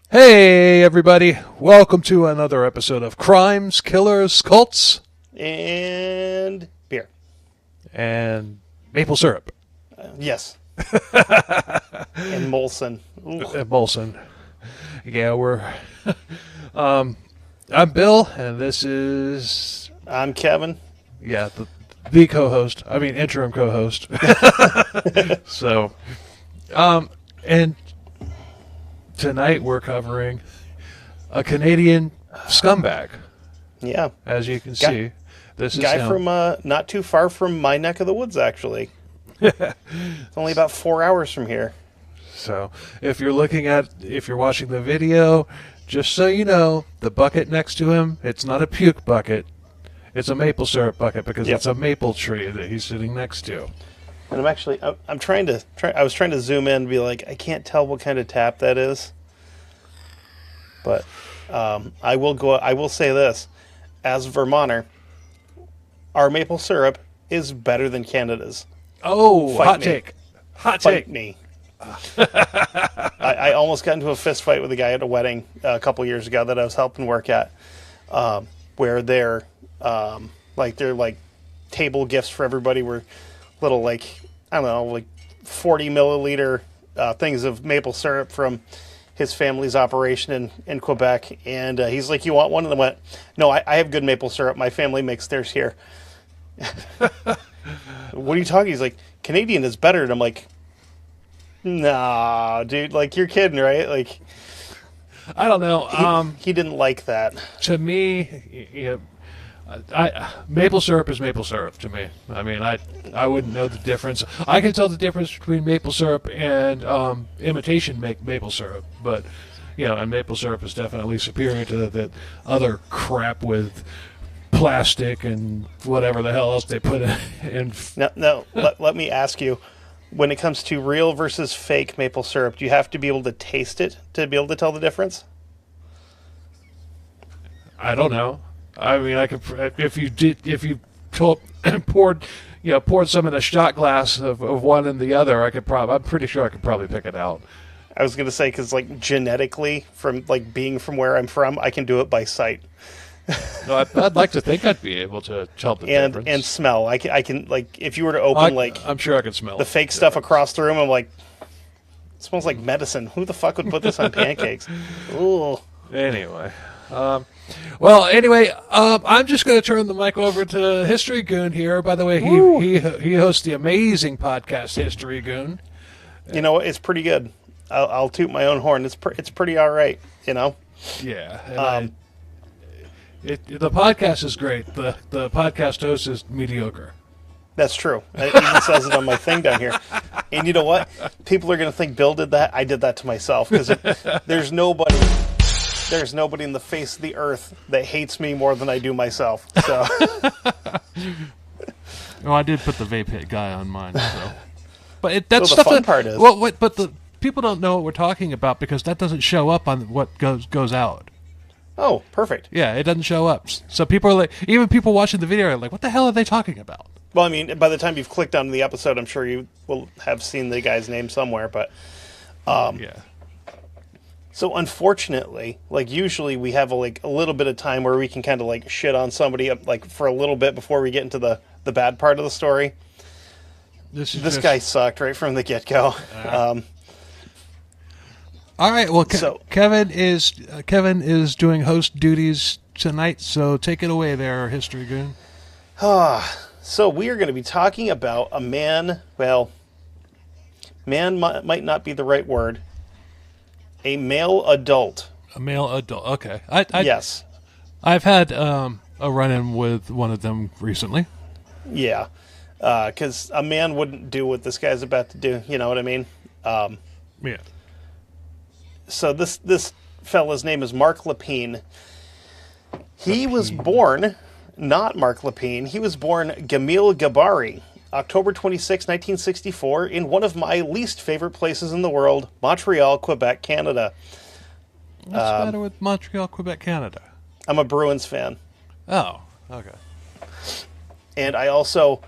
Hey, everybody. Welcome to another episode of Crimes, Killers, Cults, And beer. and maple syrup. Yes. And Molson. And Molson. Yeah, we're... I'm Bill, and this is... I'm Kevin. Yeah, the co-host. I mean, interim co-host. So, and tonight we're covering a Canadian scumbag. Yeah. As you can see, this is guy him. from not too far from my neck of the woods, actually. It's only about 4 hours from here. So, if you're watching the video, just so you know, the bucket next to him, it's not a puke bucket. It's a maple syrup bucket because it's a maple tree that he's sitting next to. And I'm actually, I was trying to zoom in and be like, I can't tell what kind of tap that is. But I will say this. As a Vermonter, our maple syrup is better than Canada's. Oh, Fight me. Hot Fight take. me. I almost got into a fist fight with a guy at a wedding a couple years ago that I was helping work at, where their table gifts for everybody were little 40 milliliter things of maple syrup from his family's operation in Quebec, and he's like, "You want one?" And I went, "No, I have good maple syrup. My family makes theirs here." What are you talking? He's like, "Canadian is better," and I'm like, "Nah, dude, like you're kidding, right?" Like, I don't know. He didn't like that. To me, maple syrup is maple syrup to me. I mean, I wouldn't know the difference. I can tell the difference between maple syrup and imitation maple syrup, but and maple syrup is definitely superior to the other crap with plastic and whatever the hell else they put in. No. Let me ask you. When it comes to real versus fake maple syrup, do you have to be able to taste it to be able to tell the difference? I don't know. I mean, I could if you poured some in a shot glass of one and the other, I'm pretty sure I could probably pick it out. I was going to say, because genetically, from being from where I'm from, I can do it by sight. No, I'd like to think I'd be able to tell the difference. And smell. I can if you were to open I'm sure I could smell the fake stuff across the room. I'm like, it smells like medicine. Who the fuck would put this on pancakes? Ooh. Anyway, I'm just going to turn the mic over to History Goon here. By the way, he hosts the amazing podcast History Goon. You know what? It's pretty good. I'll toot my own horn. It's pretty all right. Yeah. And the podcast is great. The podcast host is mediocre. That's true. It even says it on my thing down here. And you know what? People are going to think Bill did that. I did that to myself, because there's nobody in the face of the earth that hates me more than I do myself. So. Well, I did put the vape hit guy on mine. So. But that's the fun part is. But the people don't know what we're talking about because that doesn't show up on what goes out. Oh, perfect. Yeah, it doesn't show up. So people are like, even people watching the video are like, what the hell are they talking about? Well, I mean, by the time you've clicked on the episode, I'm sure you will have seen the guy's name somewhere, but... yeah. So, unfortunately, usually we have a little bit of time where we can kind of, shit on somebody, for a little bit before we get into the bad part of the story. This guy sucked right from the get-go. All right, well, Kevin is doing host duties tonight, so take it away there, History Goon. So we are going to be talking about a man, might not be the right word, a male adult. A male adult, okay. Yes. I've had a run-in with one of them recently. Yeah, because a man wouldn't do what this guy's about to do, you know what I mean? Yeah. So this fella's name is Marc Lepine. He was born, not Marc Lepine, he was born Gamil Gabari, October 26, 1964, in one of my least favorite places in the world, Montreal, Quebec, Canada. What's the matter with Montreal, Quebec, Canada? I'm a Bruins fan. Oh, okay. And I also,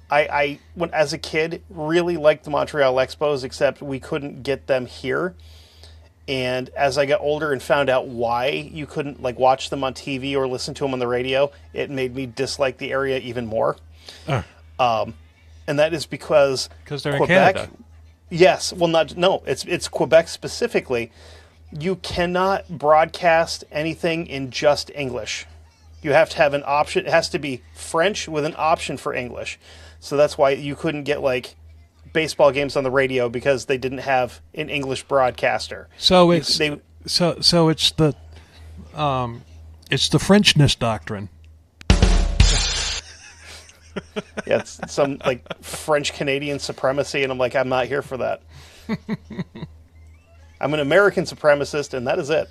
when as a kid, really liked the Montreal Expos, except we couldn't get them here. And as I got older and found out why you couldn't like watch them on TV or listen to them on the radio, it made me dislike the area even more. And that is because they're Quebec, in Canada. yes, well, it's Quebec specifically. You cannot broadcast anything in just English. You have to have an option. It has to be French with an option for English. So that's why you couldn't get like baseball games on the radio, because they didn't have an English broadcaster. So it's so it's the Frenchness doctrine. Yeah, it's some like French Canadian supremacy, and I'm like, I'm not here for that. I'm an American supremacist, and that is it.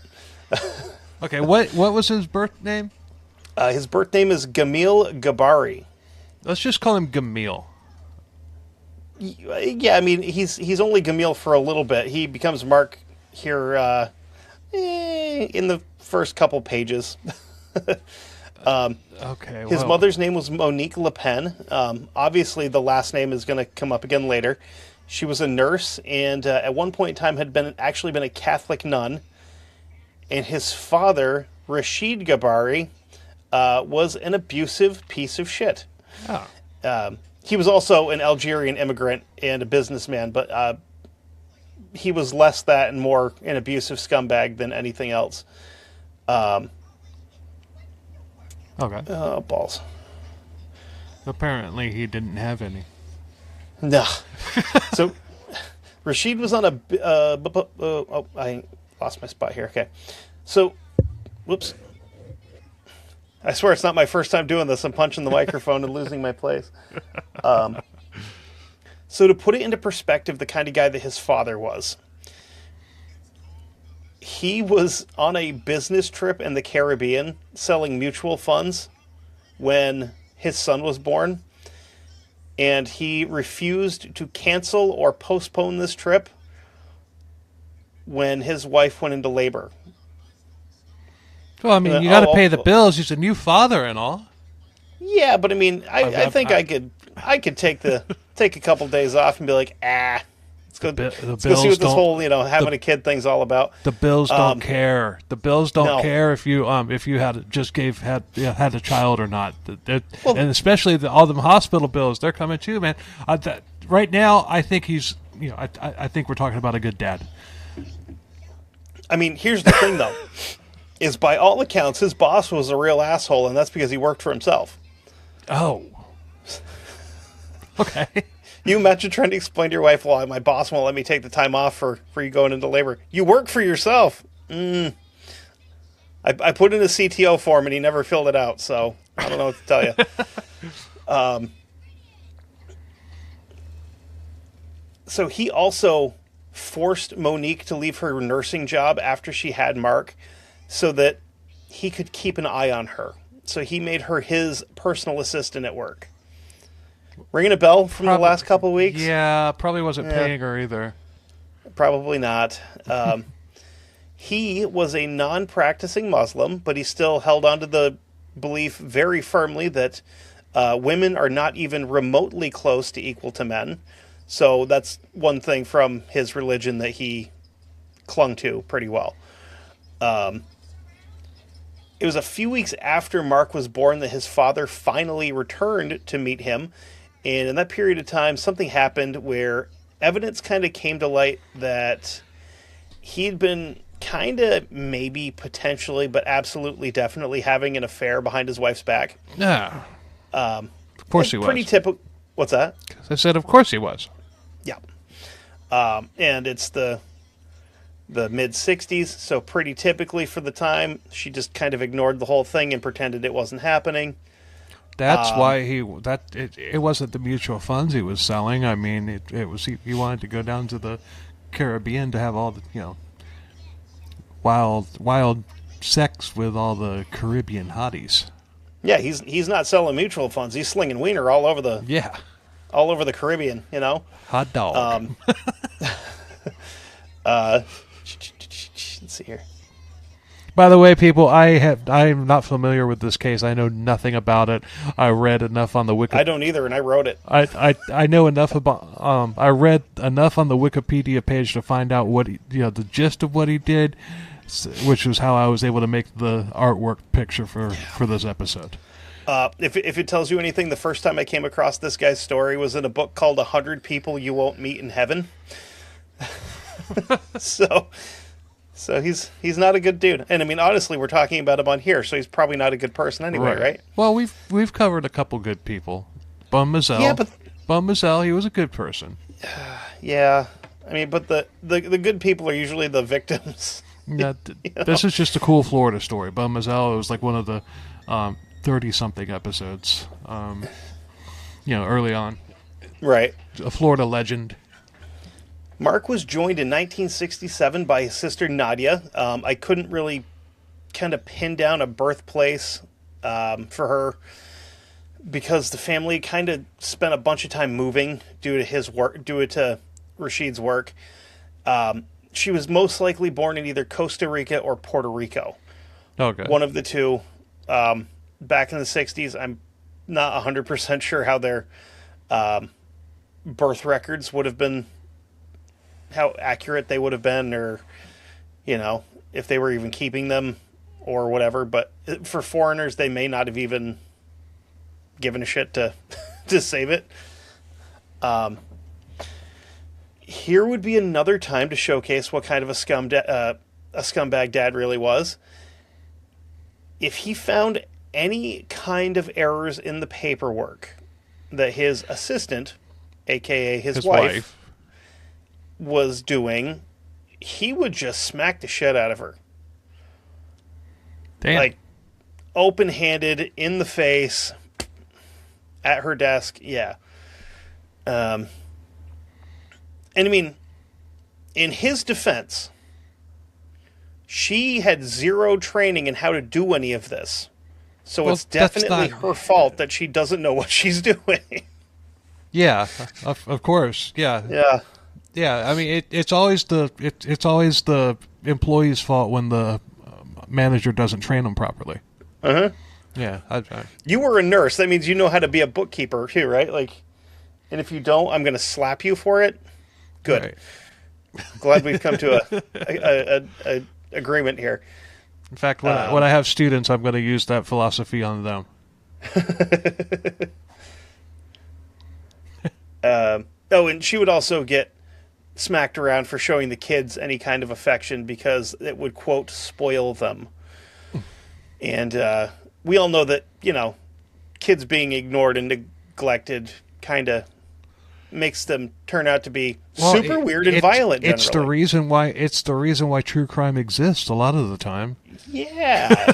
Okay, what was his birth name? His birth name is Gamil Gabari. Let's just call him Gamil. Yeah, I mean, he's only Gamil for a little bit. He becomes Mark here in the first couple pages. Okay. His mother's name was Monique Lepine. Obviously, the last name is going to come up again later. She was a nurse, and at one point in time had actually been a Catholic nun. And his father, Rashid Gabari, was an abusive piece of shit. Oh. He was also an Algerian immigrant and a businessman, but he was less that and more an abusive scumbag than anything else. Okay. Oh, balls. Apparently, he didn't have any. No. So, Rashid was on I lost my spot here. Okay. So, whoops. I swear it's not my first time doing this. I'm punching the microphone and losing my place. So to put it into perspective, the kind of guy that his father was, he was on a business trip in the Caribbean selling mutual funds when his son was born. And he refused to cancel or postpone this trip when his wife went into labor. Well, I mean, you got to pay the bills. He's a new father and all. Yeah, but I mean, I think I could take a couple days off and be like, let's go see what this whole having a kid thing's all about. The bills don't care. The bills don't care if you had a child or not. And especially all the hospital bills, they're coming too, man. Right now, I think he's I think we're talking about a good dad. I mean, here's the thing though. Is by all accounts, his boss was a real asshole, and that's because he worked for himself. Oh. Okay. You imagine trying to explain to your wife, well, my boss won't let me take the time off for you going into labor. You work for yourself. I put in a CTO form, and he never filled it out, so I don't know what to tell you. So he also forced Monique to leave her nursing job after she had Mark, so that he could keep an eye on her. So he made her his personal assistant at work. Ringing a bell from the last couple of weeks? Yeah, probably wasn't paying her either. Probably not. He was a non-practicing Muslim, but he still held on to the belief very firmly that women are not even remotely close to equal to men. So that's one thing from his religion that he clung to pretty well. It was a few weeks after Mark was born that his father finally returned to meet him. And in that period of time, something happened where evidence kind of came to light that he'd been kind of, maybe, potentially, but absolutely, definitely having an affair behind his wife's back. Yeah. Of course he was. Pretty typical. What's that? I said, of course he was. Yeah. And it's the mid-'60s, so pretty typically for the time, she just kind of ignored the whole thing and pretended it wasn't happening. That's why it wasn't the mutual funds he was selling. I mean, it was he wanted to go down to the Caribbean to have all the wild sex with all the Caribbean hotties. Yeah, he's not selling mutual funds. He's slinging wiener all over the Caribbean. Hot dog. Let's see here. By the way, people, I'm not familiar with this case. I know nothing about it. I read enough on the Wiki. I don't either, and I wrote it. I know enough about. I read enough on the Wikipedia page to find out what the gist of what he did, which was how I was able to make the artwork picture for this episode. If it tells you anything, the first time I came across this guy's story was in a book called 100 People You Won't Meet in Heaven. So he's not a good dude. And I mean, honestly, we're talking about him on here, so he's probably not a good person anyway, right? Well, we've covered a couple good people. Bum Mazel. Yeah, but Bum Mazel, he was a good person. Yeah. I mean, but the good people are usually the victims. Yeah, this is just a cool Florida story. Bum Mazel, it was like one of the 30-something episodes, early on. Right. A Florida legend. Mark was joined in 1967 by his sister Nadia. I couldn't really kind of pin down a birthplace for her because the family kind of spent a bunch of time moving due to his work, due to Rashid's work. She was most likely born in either Costa Rica or Puerto Rico. Okay. One of the two. Back in the 60s, I'm not 100% sure how their birth records would have been, how accurate they would have been, or, if they were even keeping them or whatever. But for foreigners, they may not have even given a shit to save it. Here would be another time to showcase what kind of a scumbag dad really was. If he found any kind of errors in the paperwork that his assistant, a.k.a. his wife, was doing, he would just smack the shit out of her. Damn. Like, open-handed, in the face, at her desk, yeah. And I mean, in his defense, she had zero training in how to do any of this. So it's definitely her fault that she doesn't know what she's doing. Yeah, of course. Yeah. Yeah. Yeah, I mean, it's always the employee's fault when the manager doesn't train them properly. Uh-huh. Yeah. You were a nurse. That means you know how to be a bookkeeper too, right? Like, and if you don't, I'm going to slap you for it. Good. Right. Glad we've come to a agreement here. In fact, when I have students, I'm going to use that philosophy on them. And she would also get smacked around for showing the kids any kind of affection because it would, quote, spoil them. And we all know that, kids being ignored and neglected kind of makes them turn out to be super weird and violent. It's the reason why true crime exists a lot of the time. Yeah.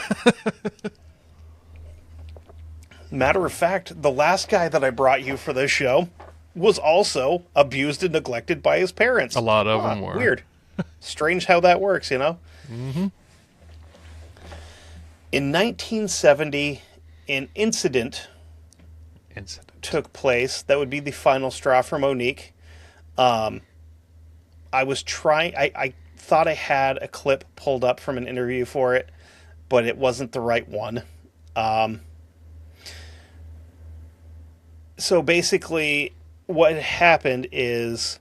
Matter of fact, the last guy that I brought you for this show was also abused and neglected by his parents. A lot of them were. Weird. Strange how that works, Mm-hmm. In 1970, an incident took place that would be the final straw for Monique. I thought I had a clip pulled up from an interview for it, but it wasn't the right one. So basically, what happened is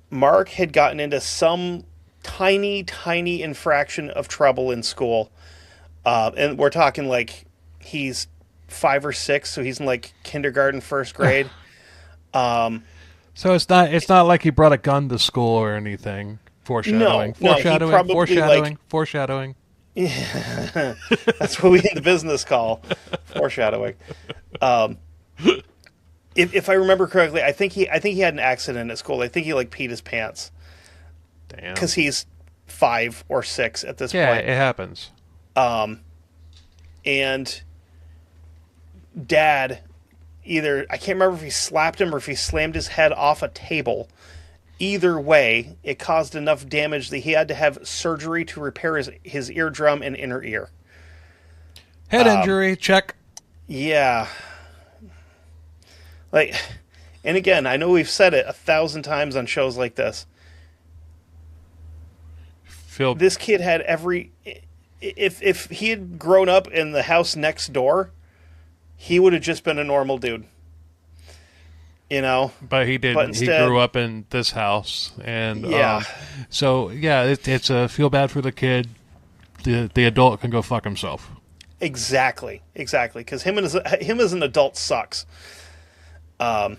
Mark had gotten into some tiny, tiny infraction of trouble in school. And we're talking like he's 5 or 6, so he's in like kindergarten, first grade. So it's not like he brought a gun to school or anything. Foreshadowing. No, foreshadowing. Foreshadowing. Yeah. That's what we in the business call foreshadowing. If I remember correctly, I think he had an accident at school. I think he peed his pants. Damn. Because he's 5 or 6 at this point. Yeah, it happens. And Dad, either, I can't remember if he slapped him or if he slammed his head off a table. Either way, it caused enough damage that he had to have surgery to repair his eardrum and inner ear. Head injury, check. Yeah. And again, I know we've said it 1,000 times on shows like this. This kid had if he had grown up in the house next door, he would have just been a normal dude. But he didn't. But instead, he grew up in this house, and Yeah. it's a feel bad for the kid. The adult can go fuck himself. Exactly. Because him as an adult sucks. Well,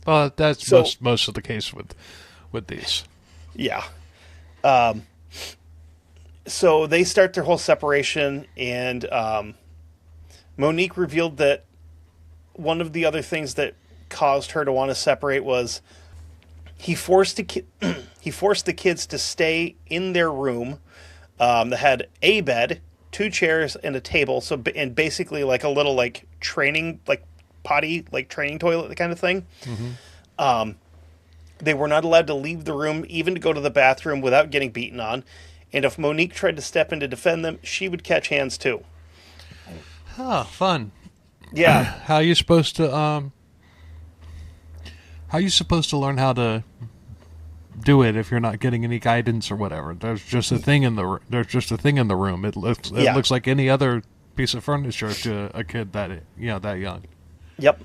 that's most of the case with these. Yeah. So they start their whole separation, and Monique revealed that one of the other things that caused her to want to separate was he forced the kids to stay in their room that had a bed, 2 chairs, and a table. And basically like a little like training potty training toilet kind of thing. Mm-hmm. They were not allowed to leave the room, even to go to the bathroom, without getting beaten on. And if Monique tried to step in to defend them, she would catch hands too. Oh, fun. Yeah. How are you supposed to learn how to do it if you're not getting any guidance or whatever? There's just a thing in the room. It looks like any other piece of furniture to a kid that young. Yep.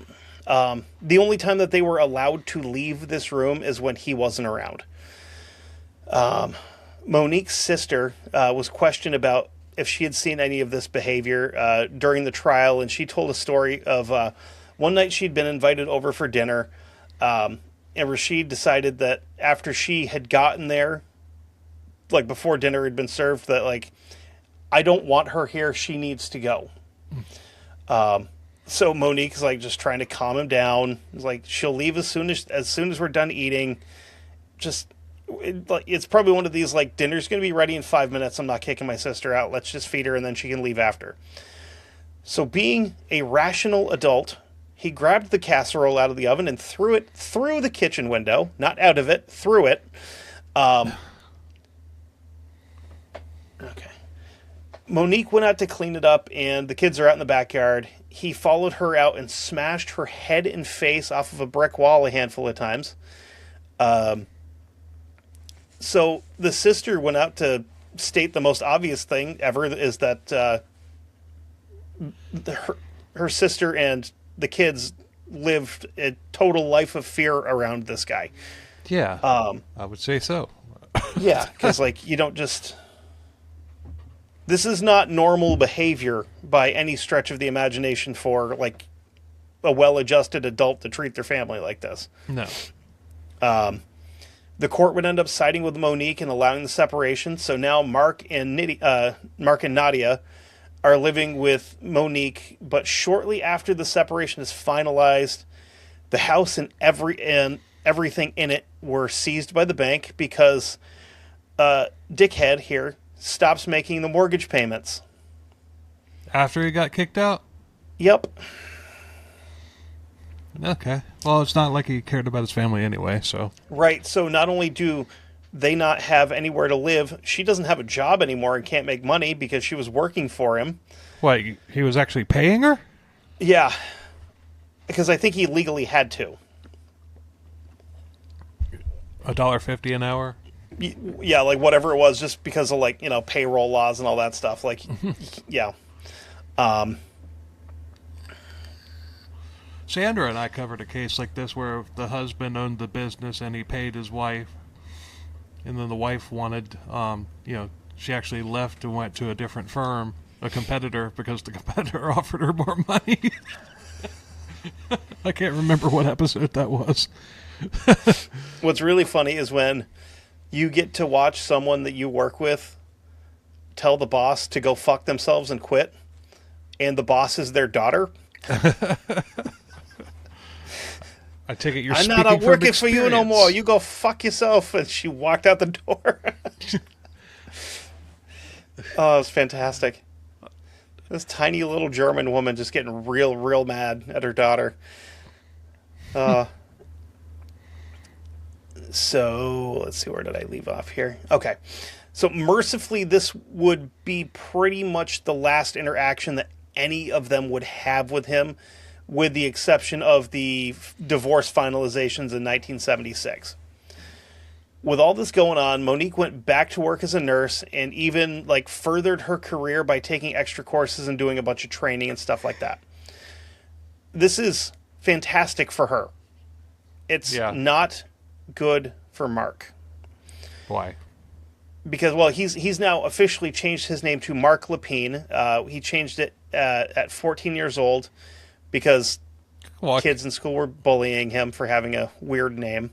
The only time that they were allowed to leave this room is when he wasn't around. Monique's sister was questioned about if she had seen any of this behavior during the trial, and she told a story of one night she'd been invited over for dinner, and Rashid decided that after she had gotten there, like before dinner had been served, that like, I don't want her here, she needs to go. So Monique's like just trying to calm him down. It's like she'll leave as soon as we're done eating. It's probably one of these like, dinner's going to be ready in 5 minutes. I'm not kicking my sister out. Let's just feed her and then she can leave after. So being a rational adult, he grabbed the casserole out of the oven and threw it through the kitchen window, not out of it, through it. Okay. Monique went out to clean it up, and the kids are out in the backyard. He followed her out and smashed her head and face off of a brick wall a handful of times. So the sister went out to state the most obvious thing ever is that her sister and the kids lived a total life of fear around this guy. Yeah, I would say so. Yeah, because like you don't just... This is not normal behavior by any stretch of the imagination for like a well-adjusted adult to treat their family like this. No. The court would end up siding with Monique and allowing the separation. So now Mark and Nadia are living with Monique, but shortly after the separation is finalized, the house and everything in it were seized by the bank because dickhead here stops making the mortgage payments. After he got kicked out? Yep. Okay. Well, it's not like he cared about his family anyway, so... Right, so not only do they not have anywhere to live, she doesn't have a job anymore and can't make money because she was working for him. What, he was actually paying her? Yeah. Because I think he legally had to. $1.50 an hour? Yeah, like whatever it was, just because of like, payroll laws and all that stuff. Like, yeah. Sandra and I covered a case like this where the husband owned the business and he paid his wife, and then the wife wanted, she actually left and went to a different firm, a competitor, because the competitor offered her more money. I can't remember what episode that was. What's really funny is when you get to watch someone that you work with tell the boss to go fuck themselves and quit, and the boss is their daughter. I take it you're I'm speaking not from working for you no experience. more. You go fuck yourself. And she walked out the door. Oh, it was fantastic. This tiny little German woman just getting real, real mad at her daughter. So, let's see, where did I leave off here? Okay. So, mercifully, this would be pretty much the last interaction that any of them would have with him, with the exception of the divorce finalizations in 1976. with all this going on, Monique went back to work as a nurse and even like furthered her career by taking extra courses and doing a bunch of training and stuff like that. This is fantastic for her. It's not good for Mark. Why? Because, well, he's now officially changed his name to Marc Lepine. He changed it at 14 years old because kids in school were bullying him for having a weird name.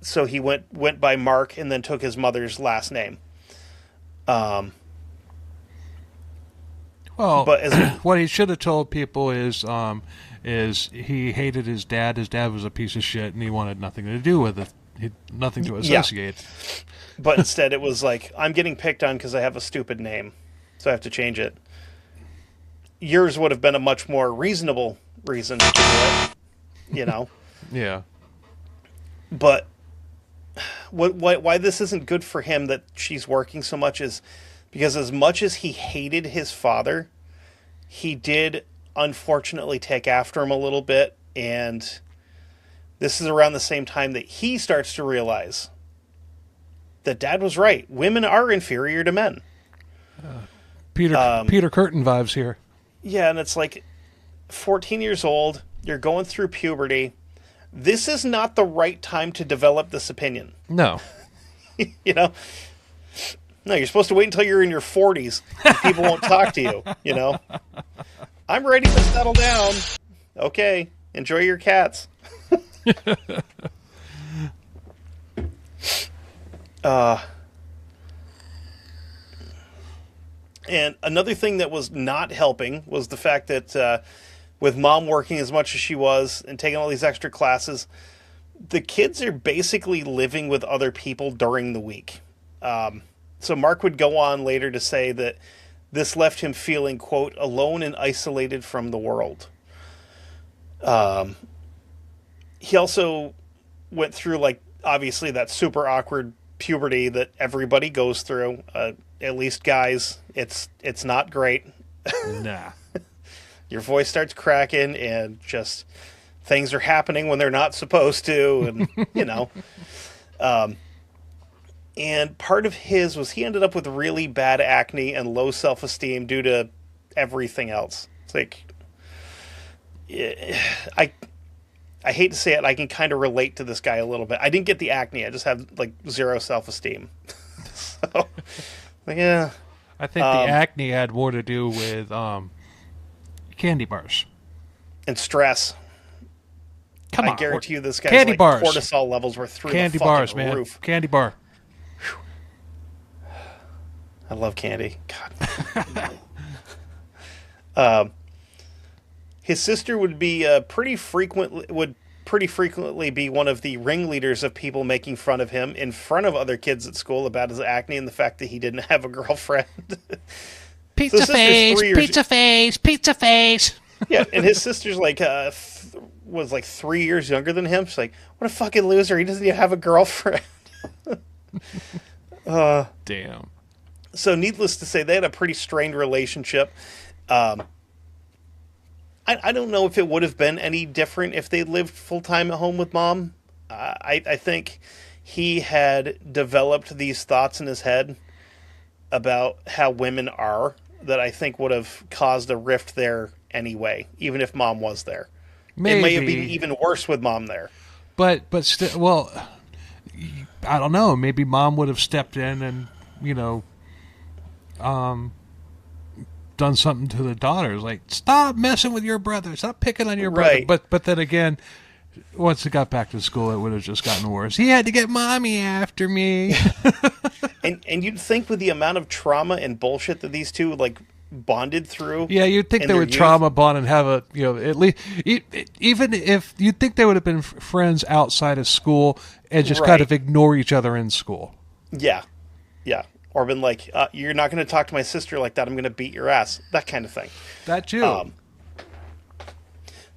So he went by Mark and then took his mother's last name. Well, but what he should have told people is he hated his dad. His dad was a piece of shit, and he wanted nothing to do with it. Nothing to associate. Yeah. But instead, it was like, I'm getting picked on because I have a stupid name, so I have to change it. Yours would have been a much more reasonable reason to do it, you know? Yeah. But why this isn't good for him that she's working so much is because as much as he hated his father, he did unfortunately take after him a little bit, and this is around the same time that he starts to realize that Dad was right. Women are inferior to men. Peter Curtin vibes here. Yeah, and it's like 14 years old, you're going through puberty. This is not the right time to develop this opinion. No. You know? No, you're supposed to wait until you're in your 40s and people won't talk to you, you know? I'm ready to settle down. Okay, enjoy your cats. And another thing that was not helping was the fact that with Mom working as much as she was and taking all these extra classes, the kids are basically living with other people during the week. So Mark would go on later to say that this left him feeling, quote, alone and isolated from the world. He also went through, like, obviously that super awkward puberty that everybody goes through. At least guys, it's not great. Nah. Your voice starts cracking and just things are happening when they're not supposed to. And, you know, and part of his was he ended up with really bad acne and low self-esteem due to everything else. It's like, I hate to say it, I can kind of relate to this guy a little bit. I didn't get the acne. I just have, like, zero self-esteem. So, yeah. I think the acne had more to do with candy bars. And stress. Come on. I guarantee you this guy's candy like, bars. cortisol levels were through candy the fucking bars, man. roof. Candy bar. I love candy. God. His sister would be pretty frequently be one of the ringleaders of people making fun of him in front of other kids at school about his acne and the fact that he didn't have a girlfriend. Pizza face. Yeah, and his sister's like was like 3 years younger than him. She's like, what a fucking loser! He doesn't even have a girlfriend. Damn. So, needless to say, they had a pretty strained relationship. I don't know if it would have been any different if they lived full-time at home with Mom. I think he had developed these thoughts in his head about how women are that I think would have caused a rift there anyway, even if Mom was there. Maybe. It may have been even worse with Mom there. But still, well, I don't know. Maybe Mom would have stepped in and, you know, done something to the daughters, like, stop messing with your brother, stop picking on your brother. Right. But then again, once it got back to school, it would have just gotten worse. He had to get Mommy after me. and you'd think with the amount of trauma and bullshit that these two like bonded through, yeah, you'd think they would trauma bond and have a, you know, at least even if you'd think they would have been friends outside of school and just kind of ignore each other in school. Yeah. Or been like, you're not going to talk to my sister like that. I'm going to beat your ass. That kind of thing. That too.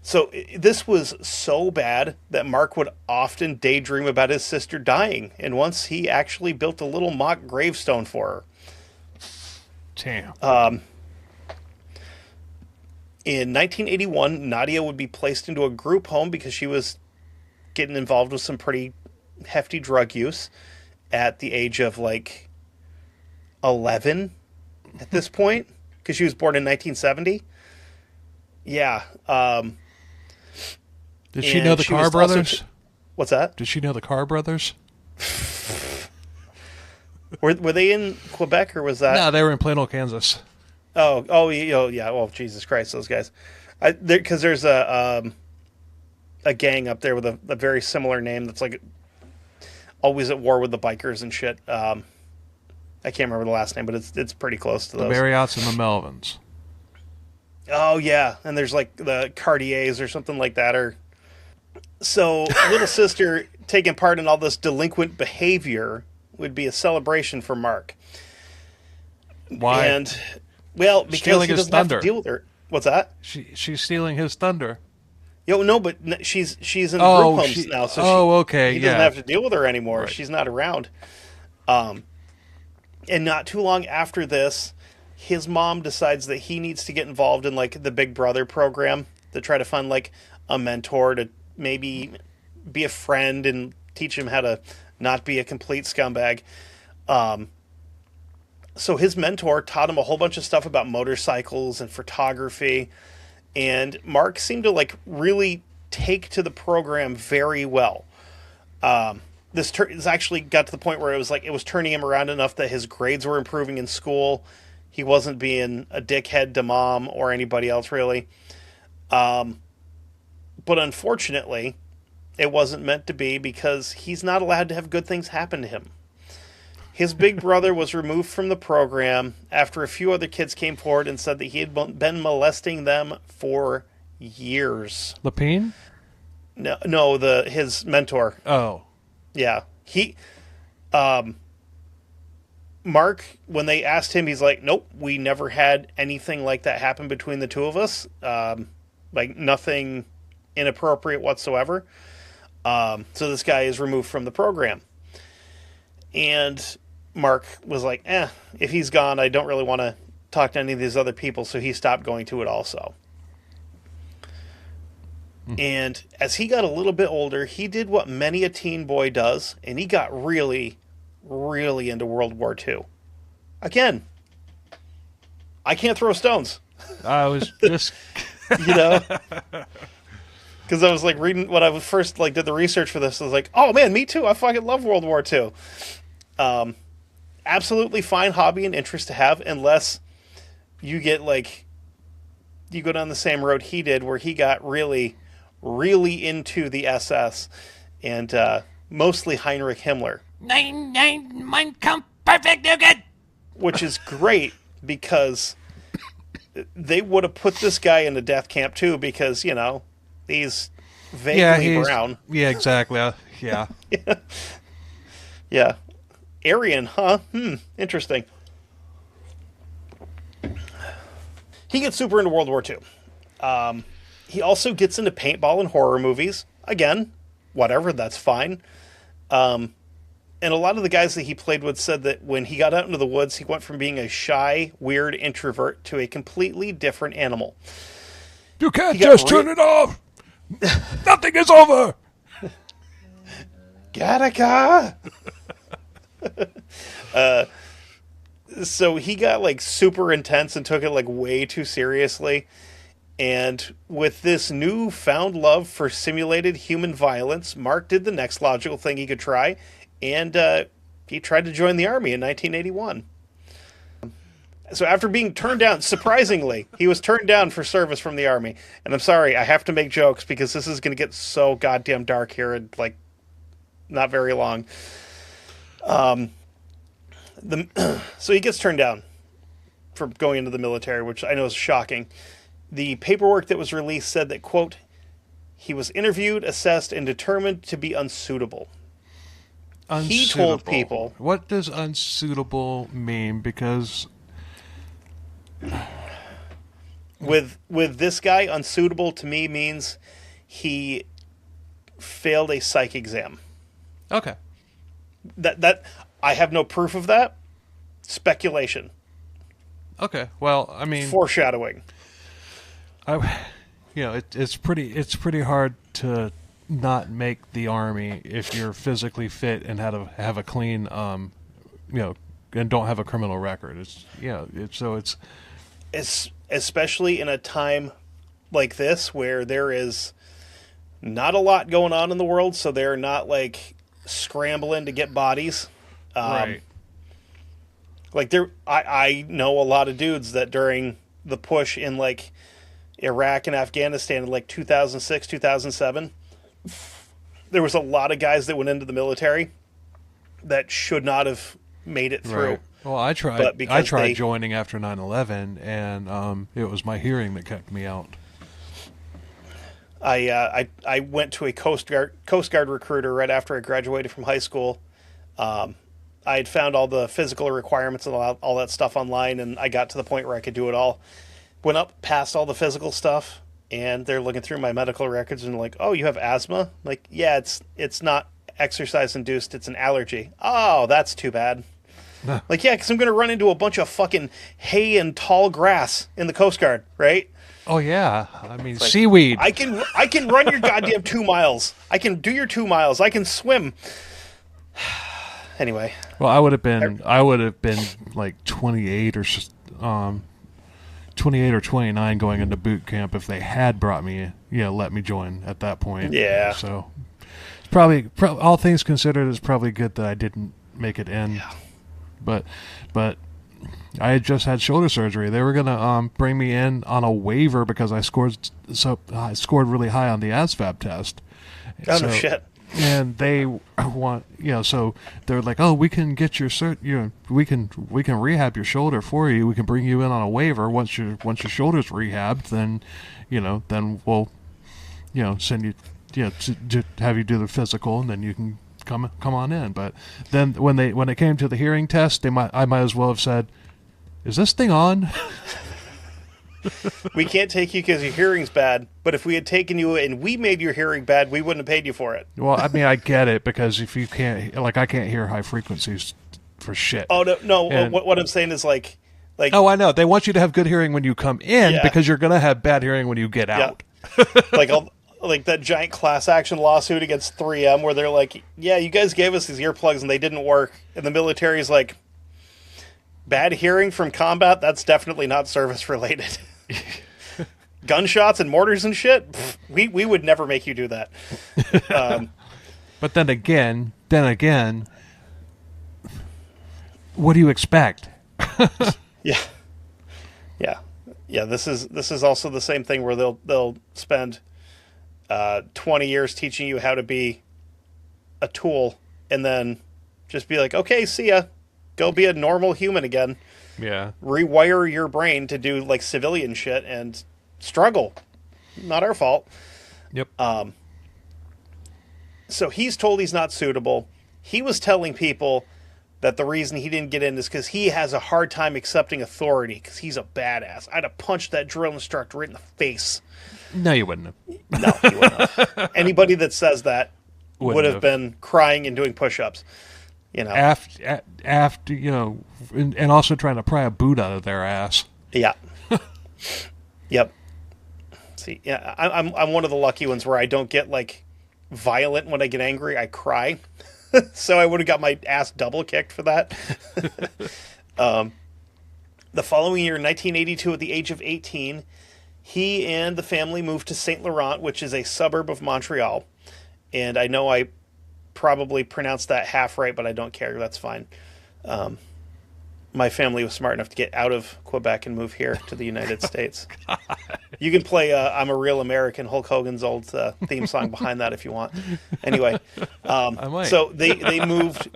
So this was so bad that Mark would often daydream about his sister dying. And once he actually built a little mock gravestone for her. Damn. In 1981, Nadia would be placed into a group home because she was getting involved with some pretty hefty drug use at the age of like 11 at this point, because she was born in 1970. Yeah. Did she know the Carr brothers? What's that? Did she know the Carr brothers? Were they in Quebec, or was that? No, they were in Plano, Kansas. Oh, yeah. Well, Jesus Christ, those guys. Because there's a gang up there with a very similar name that's like always at war with the bikers and shit. I can't remember the last name, but it's pretty close to those. The Marriotts and the Melvins. Oh, yeah. And there's like the Cartiers or something like that. So little sister taking part in all this delinquent behavior would be a celebration for Mark. Why? And, well, because Stealing he his doesn't have thunder. to deal with her. What's that? She's stealing his thunder. No, but she's in group homes now, so okay, he doesn't yeah. have to deal with her anymore. Right. She's not around. And not too long after this, his mom decides that he needs to get involved in like the Big Brother program to try to find like a mentor to maybe be a friend and teach him how to not be a complete scumbag. So his mentor taught him a whole bunch of stuff about motorcycles and photography, and Mark seemed to like really take to the program very well. This actually got to the point where it was turning him around enough that his grades were improving in school. He wasn't being a dickhead to mom or anybody else really. But unfortunately, it wasn't meant to be, because he's not allowed to have good things happen to him. His big brother was removed from the program after a few other kids came forward and said that he had been molesting them for years. Lepine? No, his mentor. Oh. Yeah. Mark, when they asked him, he's like, nope, we never had anything like that happen between the two of us. Like nothing inappropriate whatsoever. So this guy is removed from the program. And Mark was like, if he's gone, I don't really want to talk to any of these other people. So he stopped going to it also. And as he got a little bit older, he did what many a teen boy does, and he got really, really into World War II. Again, I can't throw stones. I was just... Because I was like reading when I was first like did the research for this. I was like, oh man, me too. I fucking love World War II. Absolutely fine hobby and interest to have, unless you get like you go down the same road he did, where he got really, really into the SS and mostly Heinrich Himmler. Mein Kampf, perfect, good. Which is great, because they would have put this guy in a death camp too, because he's vaguely brown. Yeah, exactly. Yeah. Yeah. Aryan, huh? Interesting. He gets super into World War II. He also gets into paintball and horror movies. Again, whatever, that's fine. And a lot of the guys that he played with said that when he got out into the woods, he went from being a shy, weird introvert to a completely different animal. You can't just turn it off! Nothing is over! Gattaca! So he got like super intense and took it like way too seriously. And with this newfound love for simulated human violence, Mark did the next logical thing he could try, and he tried to join the army in 1981. So after being turned down, surprisingly, he was turned down for service from the army. And I'm sorry, I have to make jokes because this is going to get so goddamn dark here in like not very long. So he gets turned down for going into the military, which I know is shocking. The paperwork that was released said that, quote, he was interviewed, assessed, and determined to be unsuitable. He told people... What does unsuitable mean? Because... With this guy, unsuitable to me means he failed a psych exam. Okay. That I have no proof of that. Speculation. Okay. Well, I mean... Foreshadowing. It's pretty hard to not make the Army if you're physically fit and have a clean, and don't have a criminal record. It's especially in a time like this where there is not a lot going on in the world, so they're not like scrambling to get bodies. right. Like I know a lot of dudes that during the push in like Iraq and Afghanistan in like 2006, 2007, there was a lot of guys that went into the military that should not have made it through. Right. Well, I tried joining after 9/11, and it was my hearing that kept me out. I went to a Coast Guard recruiter right after I graduated from high school. I had found all the physical requirements and all that stuff online, and I got to the point where I could do it all. Went up past all the physical stuff, and they're looking through my medical records and like, "Oh, you have asthma?" Like, yeah, it's not exercise induced; it's an allergy. Oh, that's too bad. Like, yeah, because I'm going to run into a bunch of fucking hay and tall grass in the Coast Guard, right? Oh yeah, I mean Like, seaweed. I can run your goddamn 2 miles. I can do your 2 miles. I can swim. Anyway. Well, I would have been like 28 or 28 or 29 going into boot camp if they had brought me, let me join at that point. Yeah. So it's probably all things considered, it's probably good that I didn't make it in. Yeah. But I had just had shoulder surgery. They were gonna bring me in on a waiver because I scored really high on the ASVAB test. Oh, no shit. And they want, so they're like, "Oh, we can get your we can rehab your shoulder for you. We can bring you in on a waiver once your shoulder's rehabbed. Then, then we'll, send you, to have you do the physical, and then you can come on in." But then when it came to the hearing test, I might as well have said, "Is this thing on?" We can't take you because your hearing's bad, but if we had taken you and we made your hearing bad, we wouldn't have paid you for it. Well, I mean, I get it, because if you can't, like, I can't hear high frequencies for shit. Oh, no. And, what I'm saying is like... Oh, I know. They want you to have good hearing when you come in, because you're going to have bad hearing when you get out. Like that giant class action lawsuit against 3M where they're like, yeah, you guys gave us these earplugs and they didn't work. And the military's like, bad hearing from combat? That's definitely not service related. Gunshots and mortars and shit? Pfft, we would never make you do that. But then again, what do you expect? Yeah. This is also the same thing where they'll spend 20 years teaching you how to be a tool, and then just be like, okay, see ya. Go be a normal human again. Yeah. Rewire your brain to do like civilian shit and struggle. Not our fault. Yep. So he's told he's not suitable. He was telling people that the reason he didn't get in is because he has a hard time accepting authority because he's a badass. I'd have punched that drill instructor right in the face. No, you wouldn't have. No, he wouldn't have. Anybody that says that would have been crying and doing push-ups. After and also trying to pry a boot out of their ass. Yeah. Yep. See, yeah, I'm one of the lucky ones where I don't get like violent when I get angry. I cry. So I would have got my ass double kicked for that. The following year, 1982, at the age of 18, he and the family moved to Saint Laurent, which is a suburb of Montreal. And I know I probably pronounced that half right, but I don't care. That's fine. My family was smart enough to get out of Quebec and move here to the United States. You can play I'm a Real American, Hulk Hogan's old theme song behind that if you want. Anyway, I might. So they moved.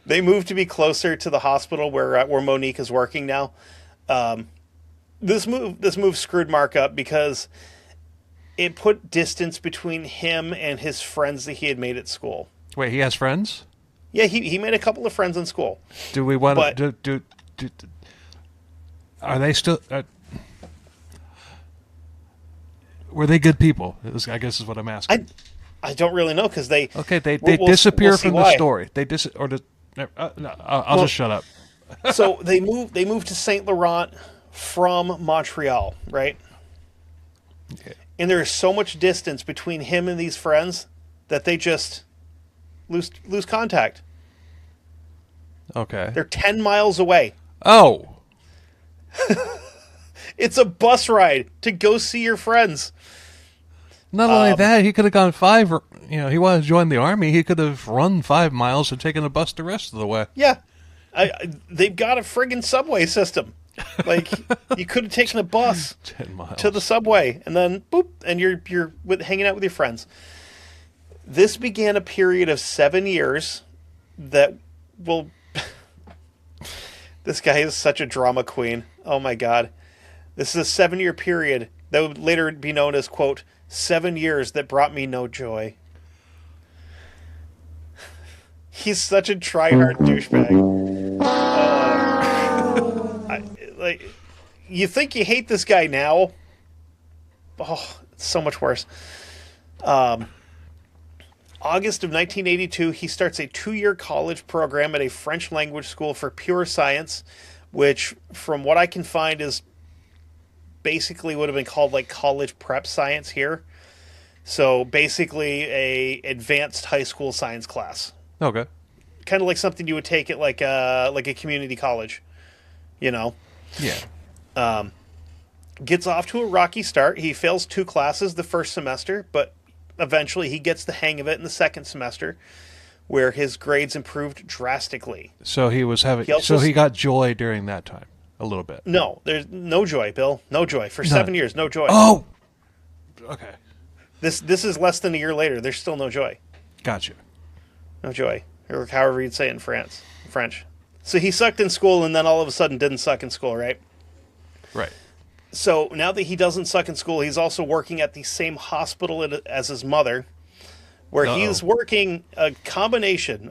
They moved to be closer to the hospital where Monique is working now. This move screwed Mark up because it put distance between him and his friends that he had made at school. Wait, he has friends? Yeah, he made a couple of friends in school. Do we want to do? Are they still? Were they good people? I guess is what I'm asking. I don't really know because they we'll disappear from the story. I'll just shut up. So they moved to Saint Laurent from Montreal, right? Okay. And there is so much distance between him and these friends that they just lose contact. Okay. They're 10 miles away. Oh. It's a bus ride to go see your friends. Not only that, he could have gone 5, or, he wanted to join the army. He could have run 5 miles and taken a bus the rest of the way. Yeah. They've got a friggin' subway system. Like, you could have taken a bus 10 miles. to the subway, and then, boop, and you're hanging out with your friends. This began a period of 7 years that will... This guy is such a drama queen. Oh, my God. This is a 7-year period that would later be known as, quote, 7 years that brought me no joy. He's such a try-hard douchebag. You think you hate this guy now? Oh, it's so much worse. August of 1982, he starts a 2-year college program at a French language school for pure science, which, from what I can find, is basically would have been called like college prep science here. So basically a advanced high school science class. Okay. Kind of like something you would take at like a community college, Yeah. Gets off to a rocky start. He fails 2 classes the first semester, but eventually he gets the hang of it in the second semester, where his grades improved drastically. So he was having. So he got joy during that time, a little bit. No, there's no joy, Bill. No joy for 7 years. No joy. Oh. Okay. This is less than a year later. There's still no joy. Gotcha. No joy, or however you'd say it in French. So he sucked in school, and then all of a sudden didn't suck in school, right? Right. So now that he doesn't suck in school, he's also working at the same hospital as his mother, where he's working a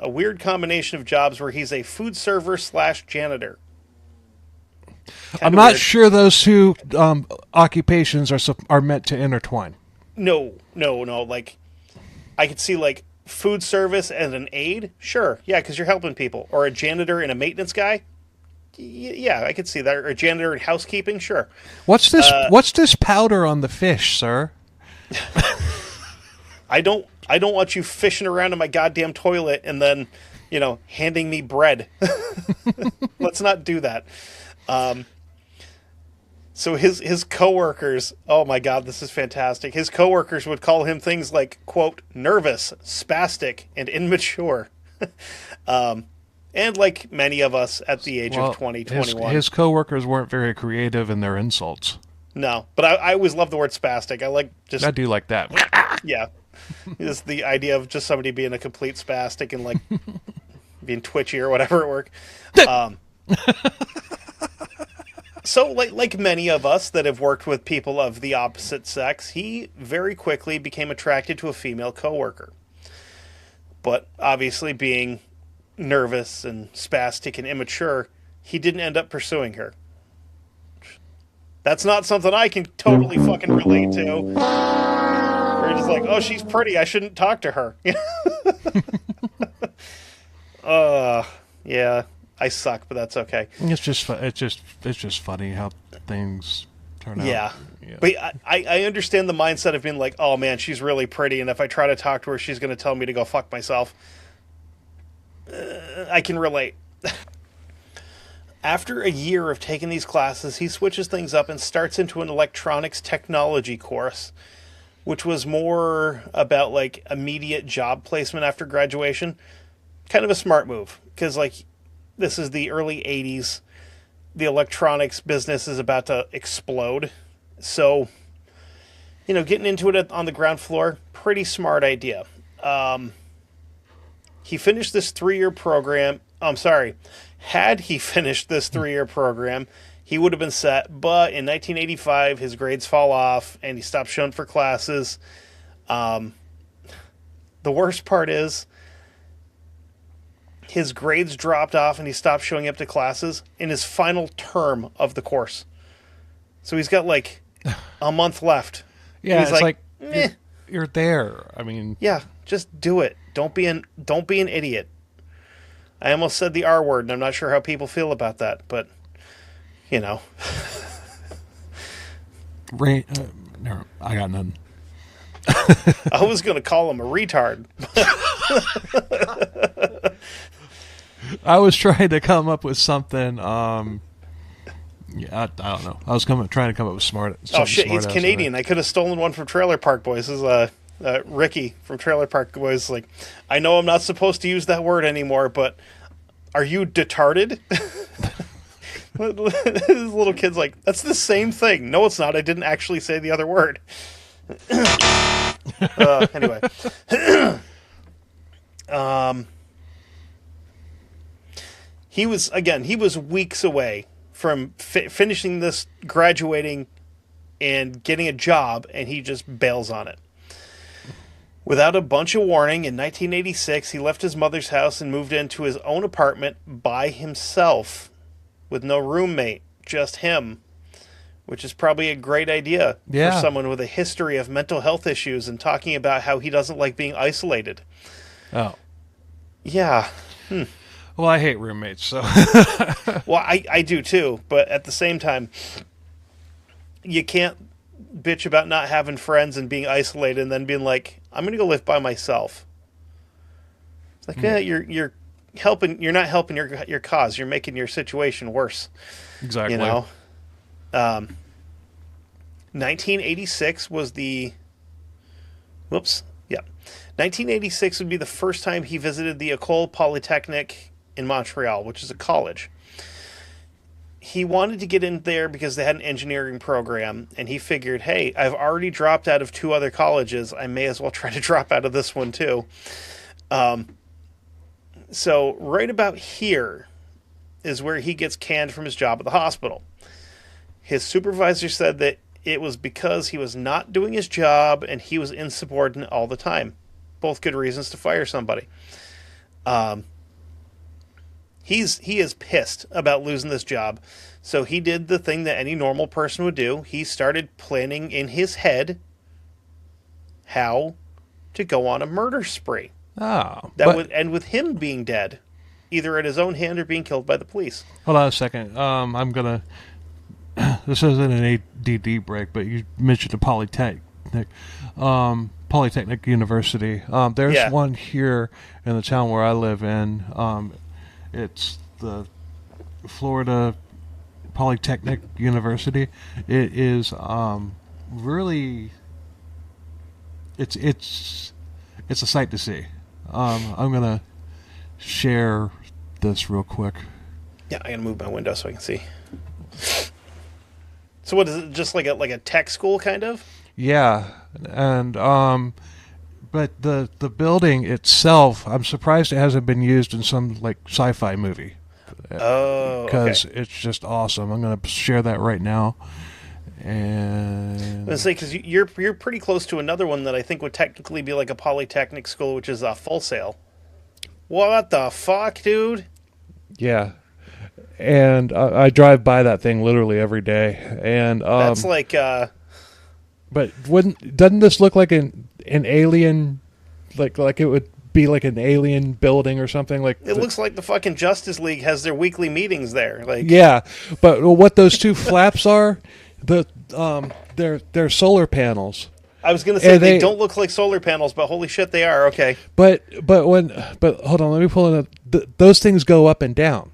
weird combination of jobs where he's a food server / janitor. I'm not sure those 2 occupations are meant to intertwine. No. Like, I could see, like, food service and an aide. Sure. Yeah, because you're helping people. Or a janitor and a maintenance guy. Yeah, I could see that. Or a janitor and housekeeping. Sure. What's this powder on the fish, sir? I don't want you fishing around in my goddamn toilet and then, handing me bread. Let's not do that. So his coworkers, oh my God, this is fantastic. His coworkers would call him things like, quote, nervous, spastic, and immature. And like many of us at the age of 20, 21. His coworkers weren't very creative in their insults. No, but I always love the word spastic. I do like that. Yeah. It's the idea of just somebody being a complete spastic and like being twitchy or whatever at work. So, like many of us that have worked with people of the opposite sex, he very quickly became attracted to a female coworker. But obviously, being nervous and spastic and immature, he didn't end up pursuing her. That's not something I can totally fucking relate to. You're just like, oh, she's pretty, I shouldn't talk to her. Yeah. I suck, but that's okay. It's just funny how things turn out. Yeah. But I understand the mindset of being like, oh man, she's really pretty, and if I try to talk to her, she's going to tell me to go fuck myself. I can relate. After a year of taking these classes, he switches things up and starts into an electronics technology course, which was more about like immediate job placement after graduation. Kind of a smart move, because like, this is the early 80s. The electronics business is about to explode. So, getting into it on the ground floor, pretty smart idea. He finished this 3-year program. I'm sorry. Had he finished this 3-year program, he would have been set. But in 1985, his grades fall off and he stops showing for classes. The worst part is, his grades dropped off and he stopped showing up to classes in his final term of the course. So he's got like a month left. Yeah, he's it's like you're there. I mean, yeah, just do it. Don't be an idiot. I almost said the R word, and I'm not sure how people feel about that, but Never, I got nothing. I was going to call him a retard. I was trying to come up with something. Yeah, I don't know. I was trying to come up with smart. Oh shit, smart he's Canadian. I could have stolen one from Trailer Park Boys. This is Ricky from Trailer Park Boys. Like, I know I'm not supposed to use that word anymore, but are you detarded? This little kid's like, that's the same thing. No, it's not. I didn't actually say the other word. Anyway. He was weeks away from finishing this, graduating, and getting a job, and he just bails on it. Without a bunch of warning, in 1986, he left his mother's house and moved into his own apartment by himself, with no roommate, just him, which is probably a great idea for someone with a history of mental health issues and talking about how he doesn't like being isolated. Oh. Yeah. Well, I hate roommates, so... Well, I do too, but at the same time, you can't bitch about not having friends and being isolated and then being like, I'm going to go live by myself. It's like, you're helping. You're not helping your cause. You're making your situation worse. Exactly. You know. 1986 was the. Whoops. Yeah. 1986 would be the first time he visited the École Polytechnique in Montreal, which is a college. He wanted to get in there because they had an engineering program, and he figured, hey, I've already dropped out of 2 other colleges. I may as well try to drop out of this one too. So right about here is where he gets canned from his job at the hospital. His supervisor said that it was because he was not doing his job and he was insubordinate all the time. Both good reasons to fire somebody. He is pissed about losing this job, so he did the thing that any normal person would do. He started planning in his head how to go on a murder spree. That would end with him being dead, either at his own hand or being killed by the police. Hold on a second. I'm gonna. This isn't an ADD break, but you mentioned the Polytechnic University. There's one here in the town where I live in. It's the Florida Polytechnic University. It is really. It's a sight to see. I'm gonna share this real quick. Yeah, I gotta move my window so I can see. So what is it? Just like a tech school kind of? Yeah, and but the building itself, I'm surprised it hasn't been used in some like sci-fi movie. Oh, because it's just awesome. I'm gonna share that right now. And I was gonna say, because you're pretty close to another one that I think would technically be like a polytechnic school, which is Full Sail. What the fuck, dude? Yeah, and I drive by that thing literally every day, and that's like. But doesn't this look like an alien, like it would be like an alien building or something? Like it looks like the fucking Justice League has their weekly meetings there. Like yeah, but what those 2 flaps are. They're solar panels. I was going to say they don't look like solar panels, but holy shit, they are. Okay. But hold on, let me pull it up. Those things go up and down.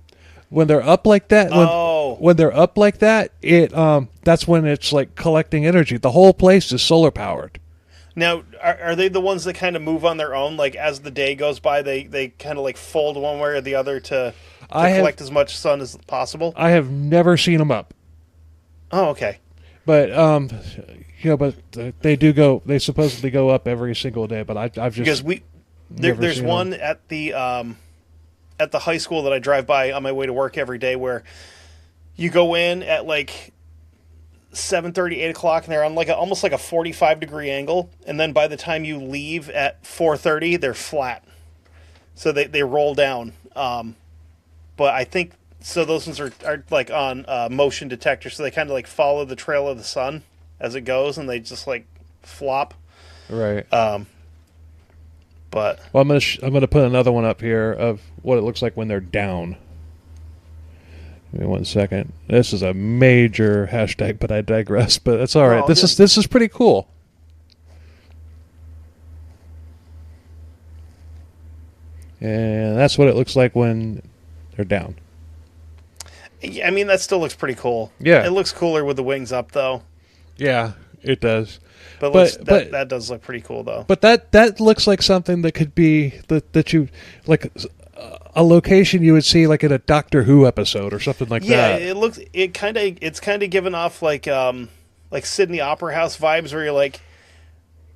When they're up like that, when they're up like that, that's when it's like collecting energy. The whole place is solar powered. Now, are they the ones that kind of move on their own? Like as the day goes by, they kind of like fold one way or the other to collect as much sun as possible? I have never seen them up. Oh, okay. But but they do go. They supposedly go up every single day. But I've just because there's one at the high school that I drive by on my way to work every day where you go in at like 7:30, 8 o'clock, and they're on like almost like a 45-degree angle, and then by the time you leave at 4:30, they're flat. So they roll down. But I think. So those ones are like on motion detector, so they kind of like follow the trail of the sun as it goes, and they just like flop. Right. But I'm gonna put another one up here of what it looks like when they're down. Give me 1 second. This is a major hashtag, but I digress. But that's all right. Oh, This is pretty cool. And that's what it looks like when they're down. Yeah, I mean, that still looks pretty cool. Yeah. It looks cooler with the wings up, though. Yeah, it does. But that does look pretty cool, though. But that looks like something that could be that you like a location you would see like in a Doctor Who episode or something like that. Yeah, it's kind of giving off like Sydney Opera House vibes, where you're like,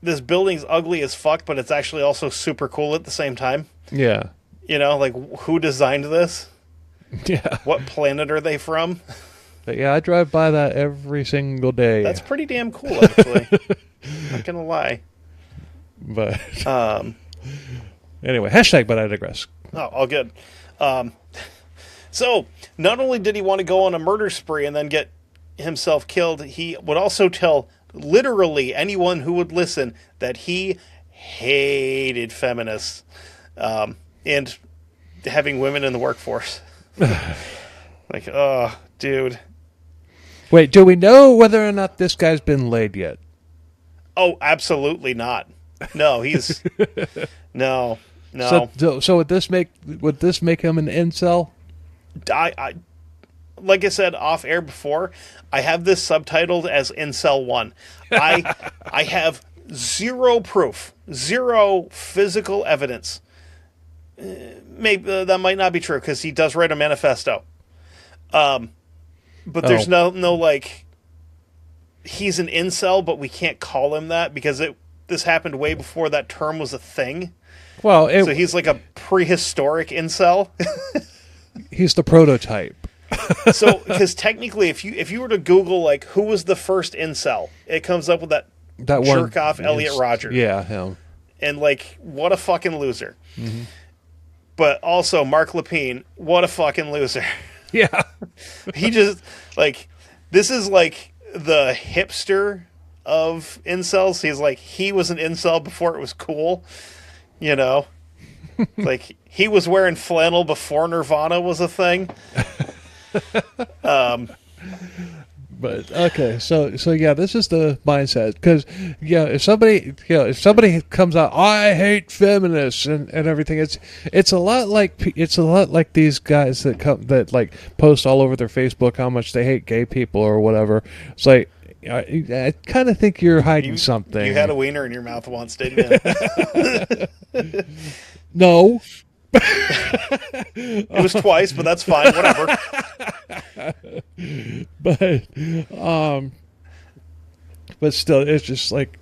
this building's ugly as fuck, but it's actually also super cool at the same time. Yeah. You know, like, who designed this? Yeah. What planet are they from? But yeah, I drive by that every single day. That's pretty damn cool, actually. Not gonna lie. But anyway, hashtag, but I digress. Oh, all good. So, not only did he want to go on a murder spree and then get himself killed, he would also tell literally anyone who would listen that he hated feminists and having women in the workforce. Like, oh, dude. Wait, do we know whether or not this guy's been laid yet? Oh, absolutely not. No, he's no. So would this make him an incel? I like I said off air before, I have this subtitled as Incel One. I have zero proof, zero physical evidence. Maybe that might not be true because he does write a manifesto. But there's no like, he's an incel, but we can't call him that because this happened way before that term was a thing. Well, so he's like a prehistoric incel. He's the prototype. So, because technically, if you were to Google like who was the first incel, it comes up with that jerk off Elliot Rodgers. Yeah, him. And like, what a fucking loser. Mm-hmm. But also Marc Lepine, what a fucking loser. Yeah. He just like, this is like the hipster of incels. He's like, he was an incel before it was cool, you know. Like, he was wearing flannel before Nirvana was a thing. But okay, so yeah, this is the mindset because if somebody comes out, I hate feminists and everything, it's a lot like these guys that like post all over their Facebook how much they hate gay people or whatever. It's like, I kind of think you're hiding something. You had a wiener in your mouth once, didn't you? No. It was twice, but that's fine. Whatever. But still, it's just like,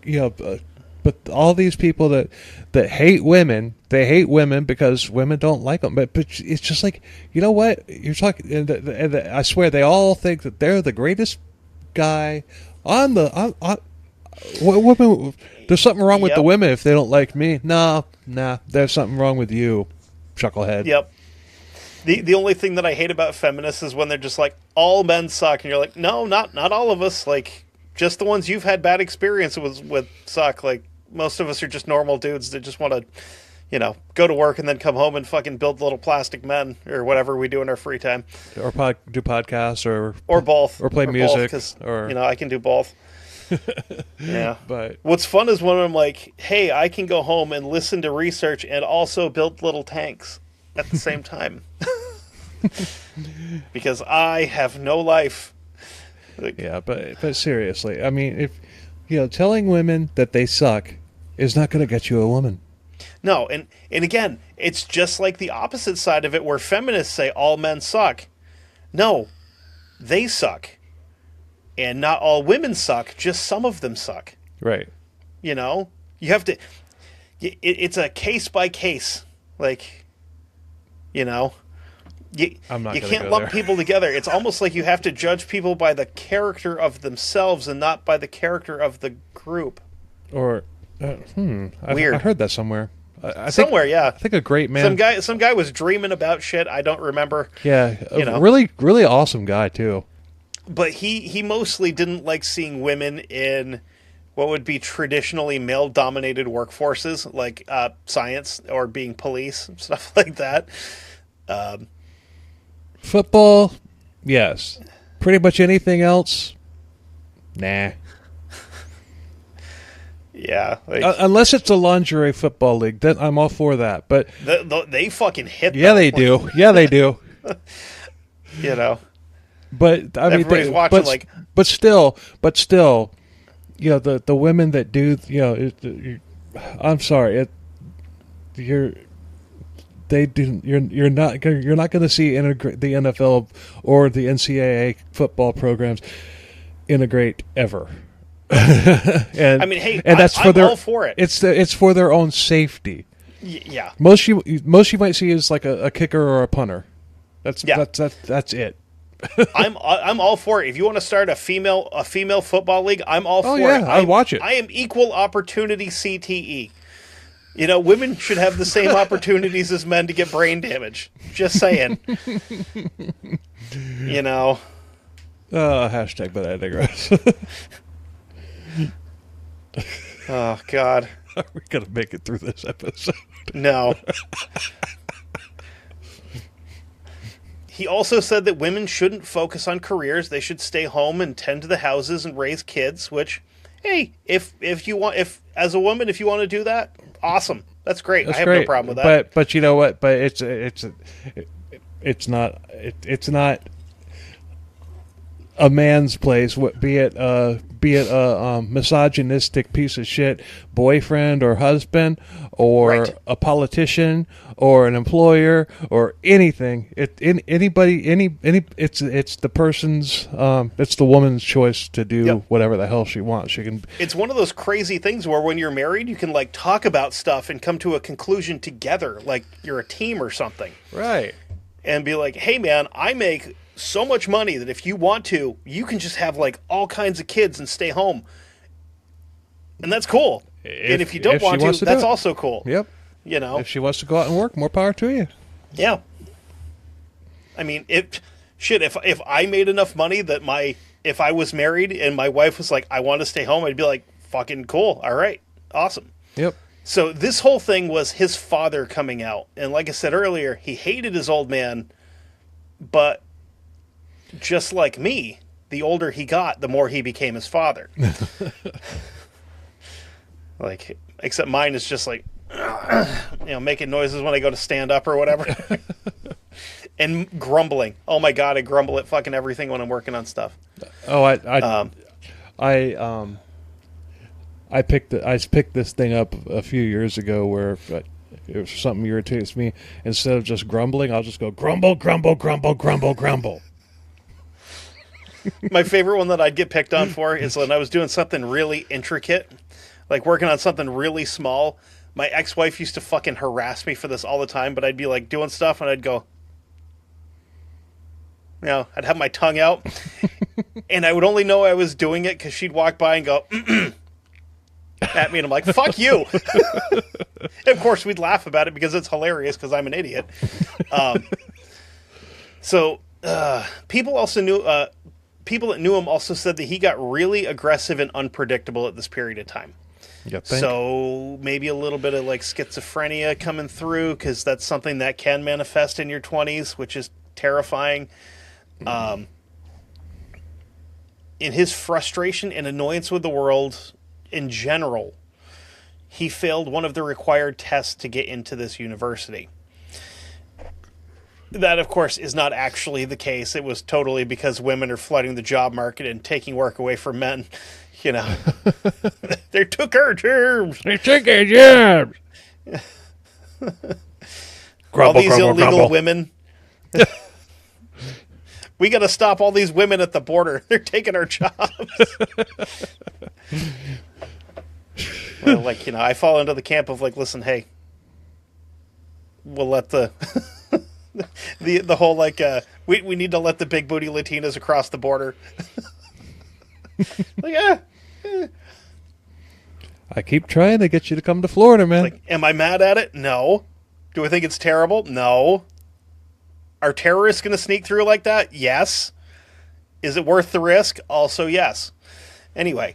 but all these people that hate women, they hate women because women don't like them. But it's just like, you know what? You're talking, and I swear they all think that they're the greatest guy on women. There's something wrong with the women if they don't like me. Nah, there's something wrong with you, chucklehead. Yep. The only thing that I hate about feminists is when they're just like, all men suck, and you're like, no, not all of us. Like, just the ones you've had bad experiences with suck. Like, most of us are just normal dudes that just want to, go to work and then come home and fucking build little plastic men or whatever we do in our free time. Or do podcasts or both. Or play music. Because, I can do both. Yeah. But what's fun is when I'm like, hey, I can go home and listen to research and also build little tanks at the same time. Because I have no life. Yeah, but seriously, I mean, if telling women that they suck is not going to get you a woman. No, and again, it's just like the opposite side of it where feminists say all men suck. No, they suck. And not all women suck, just some of them suck. Right. You have to, it's a case by case. Like, you can't lump people together. It's almost like you have to judge people by the character of themselves and not by the character of the group. Or, weird. I heard that somewhere. I think a great man. Some guy was dreaming about shit. I don't remember. Yeah, really, really awesome guy too. But he mostly didn't like seeing women in what would be traditionally male-dominated workforces, like science or being police, stuff like that. Football, Yes. Pretty much anything else, nah. Yeah. Like, Unless it's a lingerie football league, then I'm all for that. But they fucking hit. yeah, they do. Yeah, they do. You know. But I mean, everybody's watching. but still, you know, the women that do, you know, I'm sorry, you're not going to see the NFL or the NCAA football programs integrate ever. And I mean, hey, that's I'm all for it. It's for their own safety. Yeah. Most you might see is like a kicker or a punter. That's it. I'm all for it. If you want to start a female football league, I'm all for it. I'd watch it. I am equal opportunity CTE. You know, women should have the same opportunities as men to get brain damage. Just saying. You know. Hashtag, but I digress. Oh, God. Are we going to make it through this episode? No. He also said that women shouldn't focus on careers. They should stay home and tend to the houses and raise kids, which, hey, if as a woman, if you want to do that, awesome. That's great. I have no problem with that. But you know what? But it's not a man's place. Be it a misogynistic piece of shit boyfriend or husband, or right. a politician or an employer or anything. It's the person's it's the woman's choice to do whatever the hell she wants. She can. It's one of those crazy things where when you're married, you can like talk about stuff and come to a conclusion together, like you're a team or something, Right? And be like, hey man, I make so much money that if you want to, you can just have like all kinds of kids and stay home. And that's cool. And if you don't want to, that's also cool. Yep. You know, if she wants to go out and work, more power to you. Yeah. I mean, if I made enough money that if I was married and my wife was like, I want to stay home, I'd be like, fucking cool. All right. Awesome. Yep. So this whole thing was his father coming out. And like I said earlier, he hated his old man, but just like me, the older he got, the more he became his father. Like, except mine is just like, making noises when I go to stand up or whatever. And grumbling. Oh my God, I grumble at fucking everything when I'm working on stuff. Oh, I picked this thing up a few years ago where it was something irritates me. Instead of just grumbling, I'll just go grumble, grumble, grumble, grumble, grumble. My favorite one that I'd get picked on for is when I was doing something really intricate, like working on something really small. My ex-wife used to fucking harass me for this all the time, but I'd be like doing stuff and I'd go, I'd have my tongue out and I would only know I was doing it because she'd walk by and go, at me, and I'm like, fuck you. And of course, we'd laugh about it because it's hilarious because I'm an idiot. People also knew... people that knew him also said that he got really aggressive and unpredictable at this period of time. So maybe a little bit of like schizophrenia coming through, because that's something that can manifest in your 20s, which is terrifying. In his frustration and annoyance with the world in general, he failed one of the required tests to get into this university. That, of course, is not actually the case. It was totally because women are flooding the job market and taking work away from men. You know, they took our jobs. They took our jobs. All these illegal women. We got to stop all these women at the border. They're taking our jobs. Well, I fall into the camp of like, listen, hey, we'll let the... the whole we need to let the big booty Latinas across the border. I keep trying to get you to come to Florida, man. Like, am I mad at it? No. Do I think it's terrible? No. Are terrorists going to sneak through like that? Yes. Is it worth the risk? Also, yes. Anyway,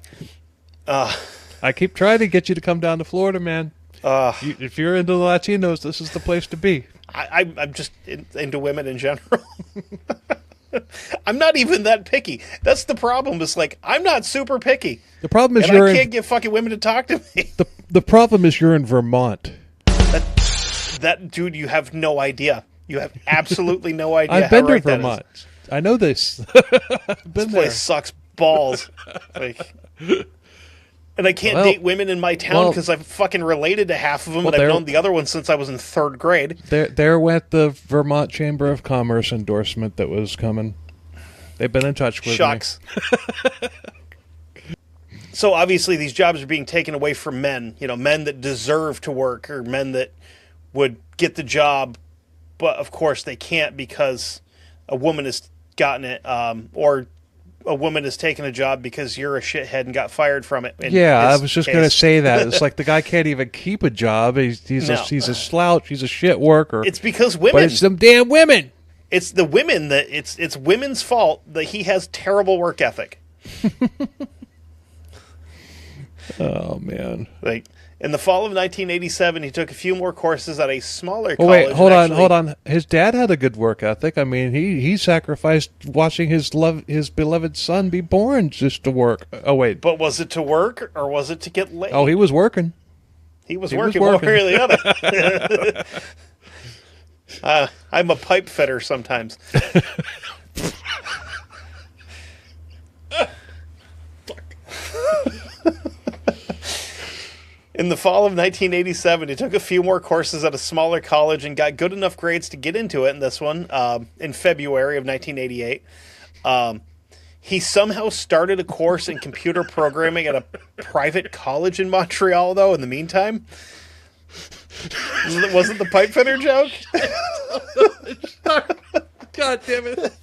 I keep trying to get you to come down to Florida, man. If you're into the Latinos, this is the place to be. I'm just into women in general. I'm not even that picky. That's the problem. It's like, I'm not super picky. The problem is and I can't get fucking women to talk to me. The problem is you're in Vermont. That dude, you have no idea. You have absolutely no idea. I've been how to right that Vermont. is. I know this. I've been This there. place sucks balls. And I can't date women in my town because I'm fucking related to half of them, and I've known the other one since I was in 3rd grade. There went the Vermont Chamber of Commerce endorsement that was coming. They've been in touch with Shucks. me. So obviously these jobs are being taken away from men, men that deserve to work or men that would get the job, but of course they can't because a woman has gotten it, or a woman has taken a job because you're a shithead and got fired from it. Yeah, I was just going to say that. It's like the guy can't even keep a job. He's a slouch. He's a shit worker. It's because women. But it's them damn women. It's the women that it's women's fault that he has terrible work ethic. Oh man! Like in the fall of 1987, he took a few more courses at a smaller college. Oh wait, hold on. His dad had a good work ethic. I mean, he sacrificed watching his beloved son be born just to work. Oh wait, but was it to work or was it to get laid? Oh, he was working. He was working one way or the other. I'm a pipe fitter sometimes. In the fall of 1987, he took a few more courses at a smaller college and got good enough grades to get into it in this one in February of 1988. He somehow started a course in computer programming at a private college in Montreal, though, in the meantime. Wasn't the pipe fitter joke? God damn it.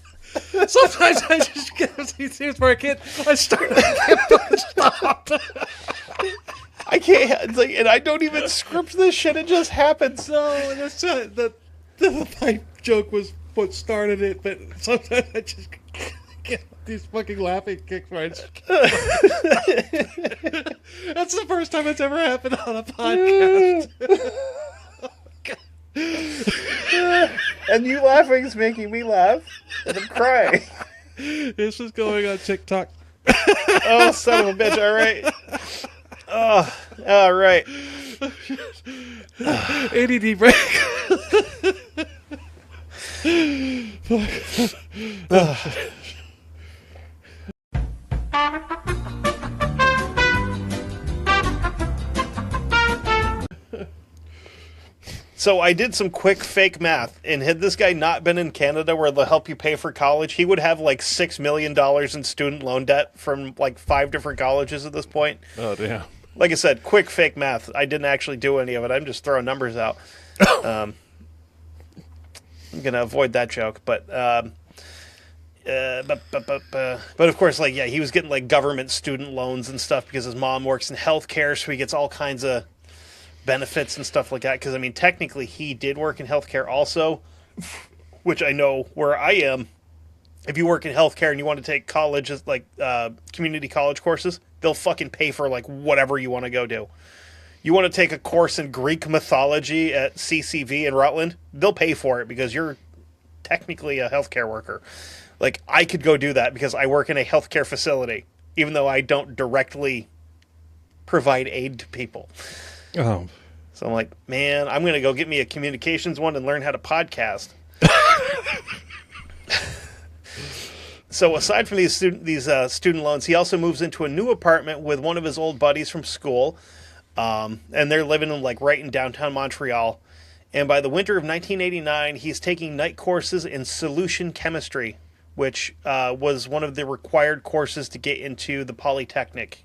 Sometimes I just get here's where I can't stop. I can't, it's like, and I don't even script this shit, it just happens. No, that's the pipe joke was what started it, but sometimes I just get these fucking laughing kicks right. That's the first time it's ever happened on a podcast. And you laughing is making me laugh, and I'm crying. This is going on TikTok. Oh, son of a bitch, alright. Oh, all right. ADD break. So I did some quick fake math, and had this guy not been in Canada where they'll help you pay for college, he would have like $6 million in student loan debt from like 5 different colleges at this point. Oh, damn. Like I said, quick fake math. I didn't actually do any of it. I'm just throwing numbers out. I'm going to avoid that joke. But of course, like, yeah, he was getting like government student loans and stuff because his mom works in healthcare, so he gets all kinds of benefits and stuff like that. Because, I mean, technically he did work in healthcare also, which I know where I am. If you work in healthcare and you want to take colleges, like community college courses, they'll fucking pay for like whatever you want to go do. You want to take a course in Greek mythology at CKCB in Rutland, they'll pay for it because you're technically a healthcare worker. Like, I could go do that because I work in a healthcare facility, even though I don't directly provide aid to people. Oh. So I'm like, man, I'm going to go get me a communications one and learn how to podcast. So aside from these student loans, he also moves into a new apartment with one of his old buddies from school, and they're living in like right in downtown Montreal. And by the winter of 1989, he's taking night courses in solution chemistry, which was one of the required courses to get into the Polytechnic.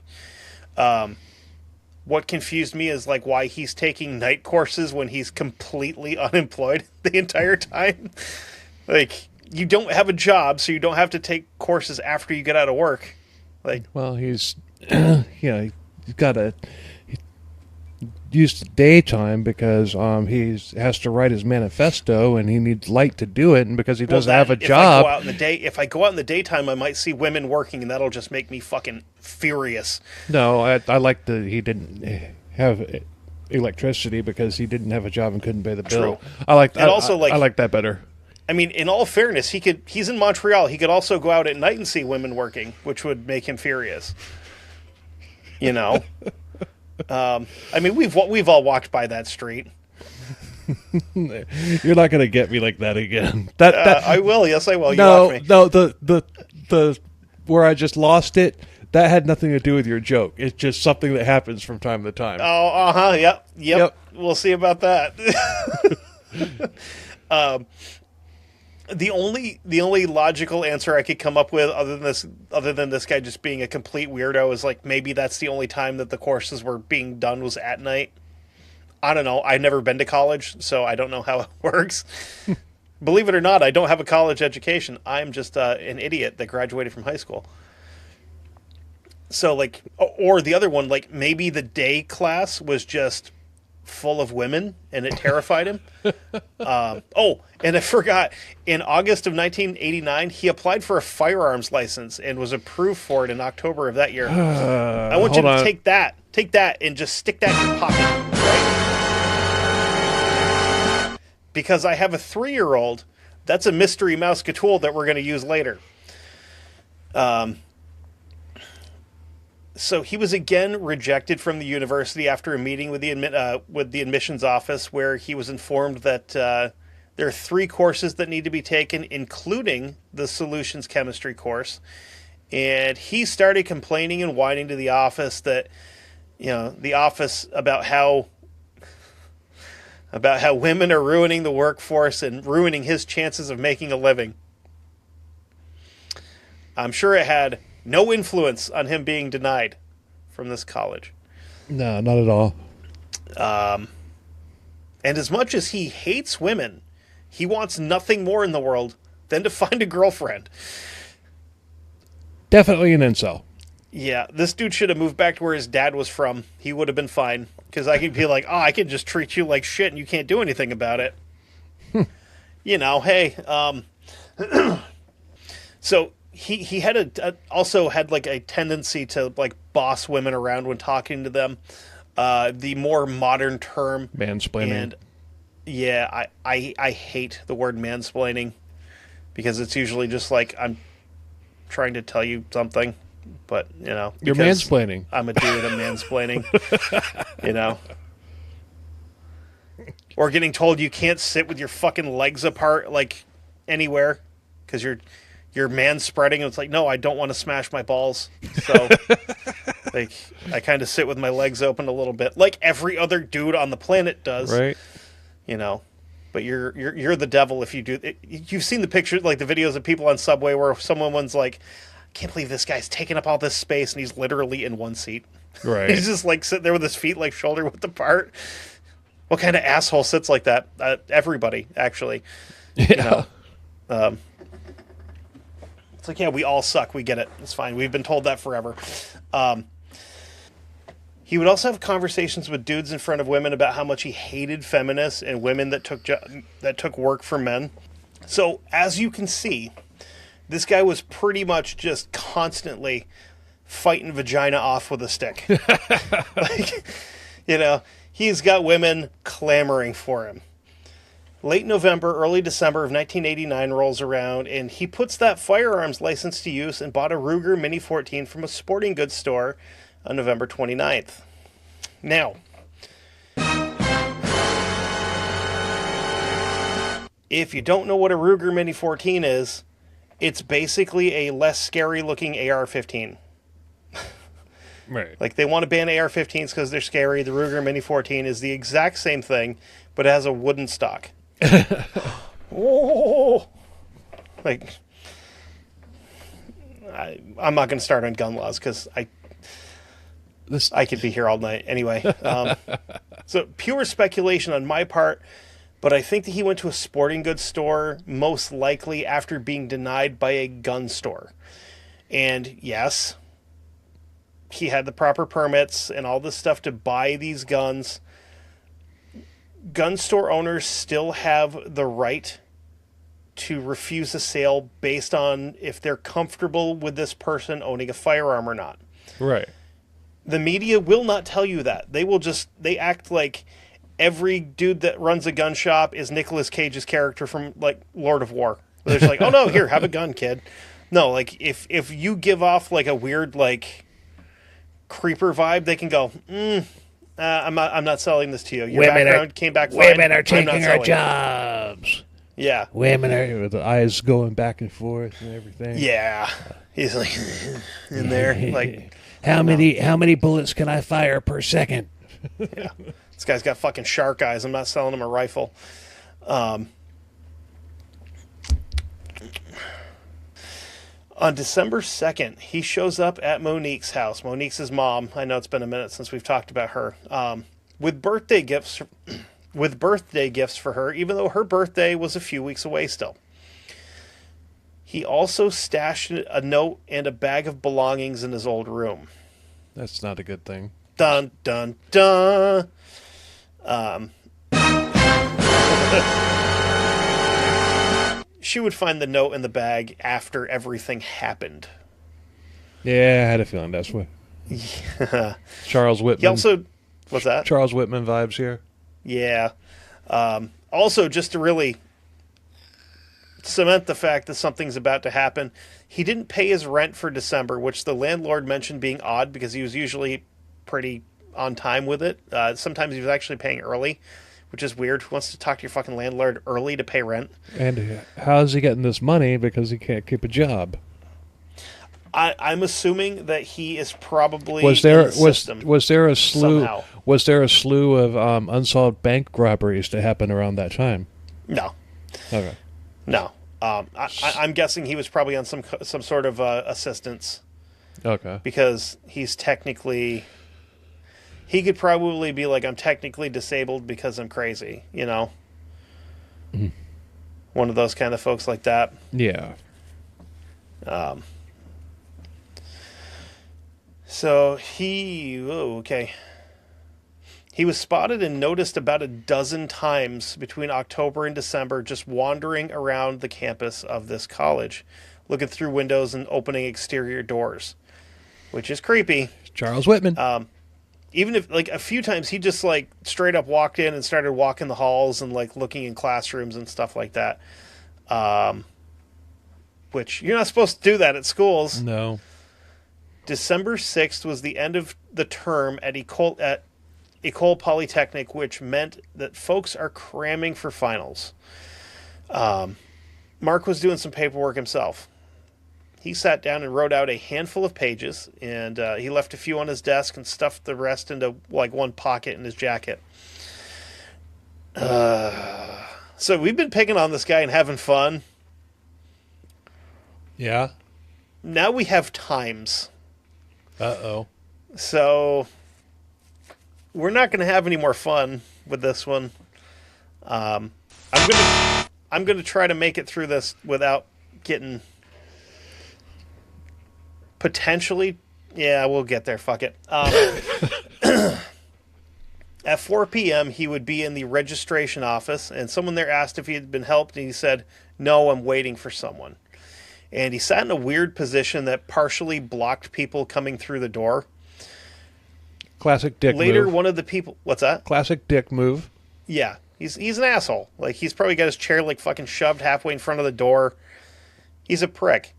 What confused me is like why he's taking night courses when he's completely unemployed the entire time. Like, you don't have a job, so you don't have to take courses after you get out of work. Like, well, he's he's got to use the daytime because he has to write his manifesto and he needs light to do it, and because he doesn't have a job. If I go out in the daytime, I might see women working, and that'll just make me fucking furious. No, I like that he didn't have electricity because he didn't have a job and couldn't pay the bill. True. I like And also, like, I like that better. I mean, in all fairness, he's in Montreal. He could also go out at night and see women working, which would make him furious. You know? I mean, we've all walked by that street. You're not going to get me like that again. I will. Yes, I will. No, you watch me. no. The where I just lost it. That had nothing to do with your joke. It's just something that happens from time to time. Oh, yep. We'll see about that. The only logical answer I could come up with, other than this guy just being a complete weirdo, is like maybe that's the only time that the courses were being done was at night. I don't know. I've never been to college, so I don't know how it works. Believe it or not, I don't have a college education. I'm just an idiot that graduated from high school. So, like, or the other one, like, maybe the day class was just full of women and it terrified him. And I forgot, in August of 1989, he applied for a firearms license and was approved for it in October of that year. I want you to take that and just stick that in your pocket, right? Because I have a 3-year-old. That's a mystery mouse tool that we're going to use later. So he was again rejected from the university after a meeting with the admissions office, where he was informed that there are 3 courses that need to be taken, including the solutions chemistry course. And he started complaining and whining to the office about how women are ruining the workforce and ruining his chances of making a living. I'm sure it had no influence on him being denied from this college. No, not at all. And as much as he hates women, he wants nothing more in the world than to find a girlfriend. Definitely an incel. Yeah, this dude should have moved back to where his dad was from. He would have been fine. Because I could be like, I can just treat you like shit and you can't do anything about it. Hey. So he had also had like a tendency to like boss women around when talking to them. The more modern term, mansplaining. And yeah, I hate the word mansplaining, because it's usually just like I'm trying to tell you something, but you're mansplaining. I'm a dude. I'm mansplaining. Or getting told you can't sit with your fucking legs apart like anywhere because you're man spreading. It's like, no, I don't want to smash my balls. So like I kind of sit with my legs open a little bit, like every other dude on the planet does. Right. But you're the devil if you do it. You've seen the pictures, like the videos of people on Subway where someone's like, I can't believe this guy's taking up all this space, and he's literally in one seat. Right. He's just like sitting there with his feet like shoulder width apart. What kind of asshole sits like that? Everybody, actually. Yeah. It's like, yeah, we all suck. We get it. It's fine. We've been told that forever. He would also have conversations with dudes in front of women about how much he hated feminists and women that took work for men. So, as you can see, this guy was pretty much just constantly fighting vagina off with a stick. He's got women clamoring for him. Late November, early December of 1989 rolls around, and he puts that firearms license to use and bought a Ruger Mini 14 from a sporting goods store on November 29th. Now, if you don't know what a Ruger Mini 14 is, it's basically a less scary looking AR-15. Right. Like, they want to ban AR-15s because they're scary. The Ruger Mini 14 is the exact same thing, but it has a wooden stock. Oh! Like, I'm not going to start on gun laws because I could be here all night. Anyway, so pure speculation on my part, but I think that he went to a sporting goods store most likely after being denied by a gun store. And yes, he had the proper permits and all this stuff to buy these guns. Gun store owners still have the right to refuse a sale based on if they're comfortable with this person owning a firearm or not. Right. The media will not tell you that. They act like every dude that runs a gun shop is Nicolas Cage's character from like Lord of War. They're just like, oh no, here, have a gun, kid. No, like if you give off like a weird like creeper vibe, they can go, I'm not selling this to you. Your background came back fine. Women are I'm not taking our selling it." jobs. Yeah. Women are. With the eyes going back and forth and everything. Yeah. He's like in there. Like, How many bullets can I fire per second? yeah. This guy's got fucking shark eyes. I'm not selling him a rifle. On December 2nd, he shows up at Monique's house. Monique's his mom. I know it's been a minute since we've talked about her. With birthday gifts for her, even though her birthday was a few weeks away still. He also stashed a note and a bag of belongings in his old room. That's not a good thing. Dun, dun, dun. She would find the note in the bag after everything happened. Yeah, I had a feeling that's what. Yeah. Charles Whitman. He also... What's that? Charles Whitman vibes here. Yeah. Also, just to really cement the fact that something's about to happen, he didn't pay his rent for December, which the landlord mentioned being odd because he was usually pretty on time with it. Sometimes he was actually paying early, which is weird. Who wants to talk to your fucking landlord early to pay rent? And how is he getting this money? Because he can't keep a job. I'm assuming that he is probably Was there in the system was there a slew somehow. was there a slew of unsolved bank robberies to happen around that time? No. Okay. No. I'm guessing he was probably on some sort of assistance Okay. because he's technically... He could probably be like, I'm technically disabled because I'm crazy, you know? Mm-hmm. One of those kind of folks like that. Yeah. So he... Oh, okay. He was spotted and noticed about a dozen times between October and December just wandering around the campus of this college, looking through windows and opening exterior doors, which is creepy. Charles Whitman. Even if, like, a few times he just, like, straight up walked in and started walking the halls and, like, looking in classrooms and stuff like that. Which, you're not supposed to do that at schools. No. December 6th was the end of the term at École Polytechnique, which meant that folks are cramming for finals. Mark was doing some paperwork himself. He sat down and wrote out a handful of pages, and he left a few on his desk and stuffed the rest into, like, one pocket in his jacket. So we've been picking on this guy and having fun. Yeah. Now we have times. Uh-oh. So we're not going to have any more fun with this one. I'm going to try to make it through this without getting... Potentially, yeah, we'll get there. Fuck it. At 4 p.m., he would be in the registration office, and someone there asked if he had been helped, and he said, "No, I'm waiting for someone." And he sat in a weird position that partially blocked people coming through the door. Classic dick Later, move. one of the people... What's that? Classic dick move. Yeah, he's an asshole. Like, he's probably got his chair, like, fucking shoved halfway in front of the door. He's a prick.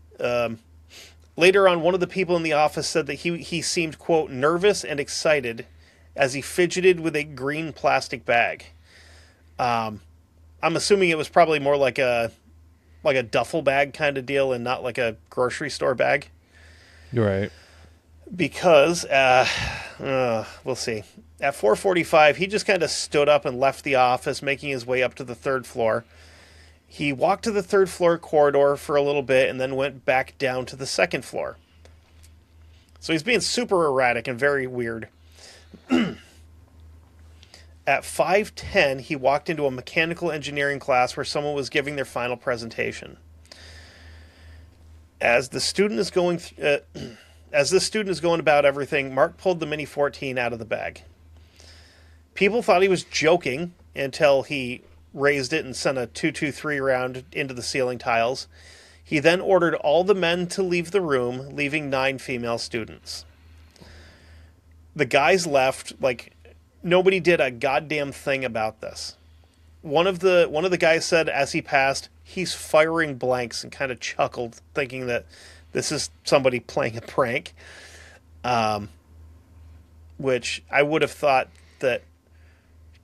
Later on, one of the people in the office said that he seemed, quote, nervous and excited as he fidgeted with a green plastic bag. I'm assuming it was probably more like a duffel bag kind of deal and not like a grocery store bag. You're right. Because, we'll see. At 4:45, he just kind of stood up and left the office, making his way up to the third floor. He walked to the third floor corridor for a little bit and then went back down to the second floor. So he's being super erratic and very weird. At 5:10, he walked into a mechanical engineering class where someone was giving their final presentation. As the student is going about everything, Mark pulled the Mini 14 out of the bag. People thought he was joking until he raised it and sent a 223 round into the ceiling tiles. He then ordered all the men to leave the room, leaving 9 female students. The guys left, like, nobody did a goddamn thing about this. One of the guys said as he passed, he's firing blanks, and kind of chuckled, thinking that this is somebody playing a prank. Which I would have thought that,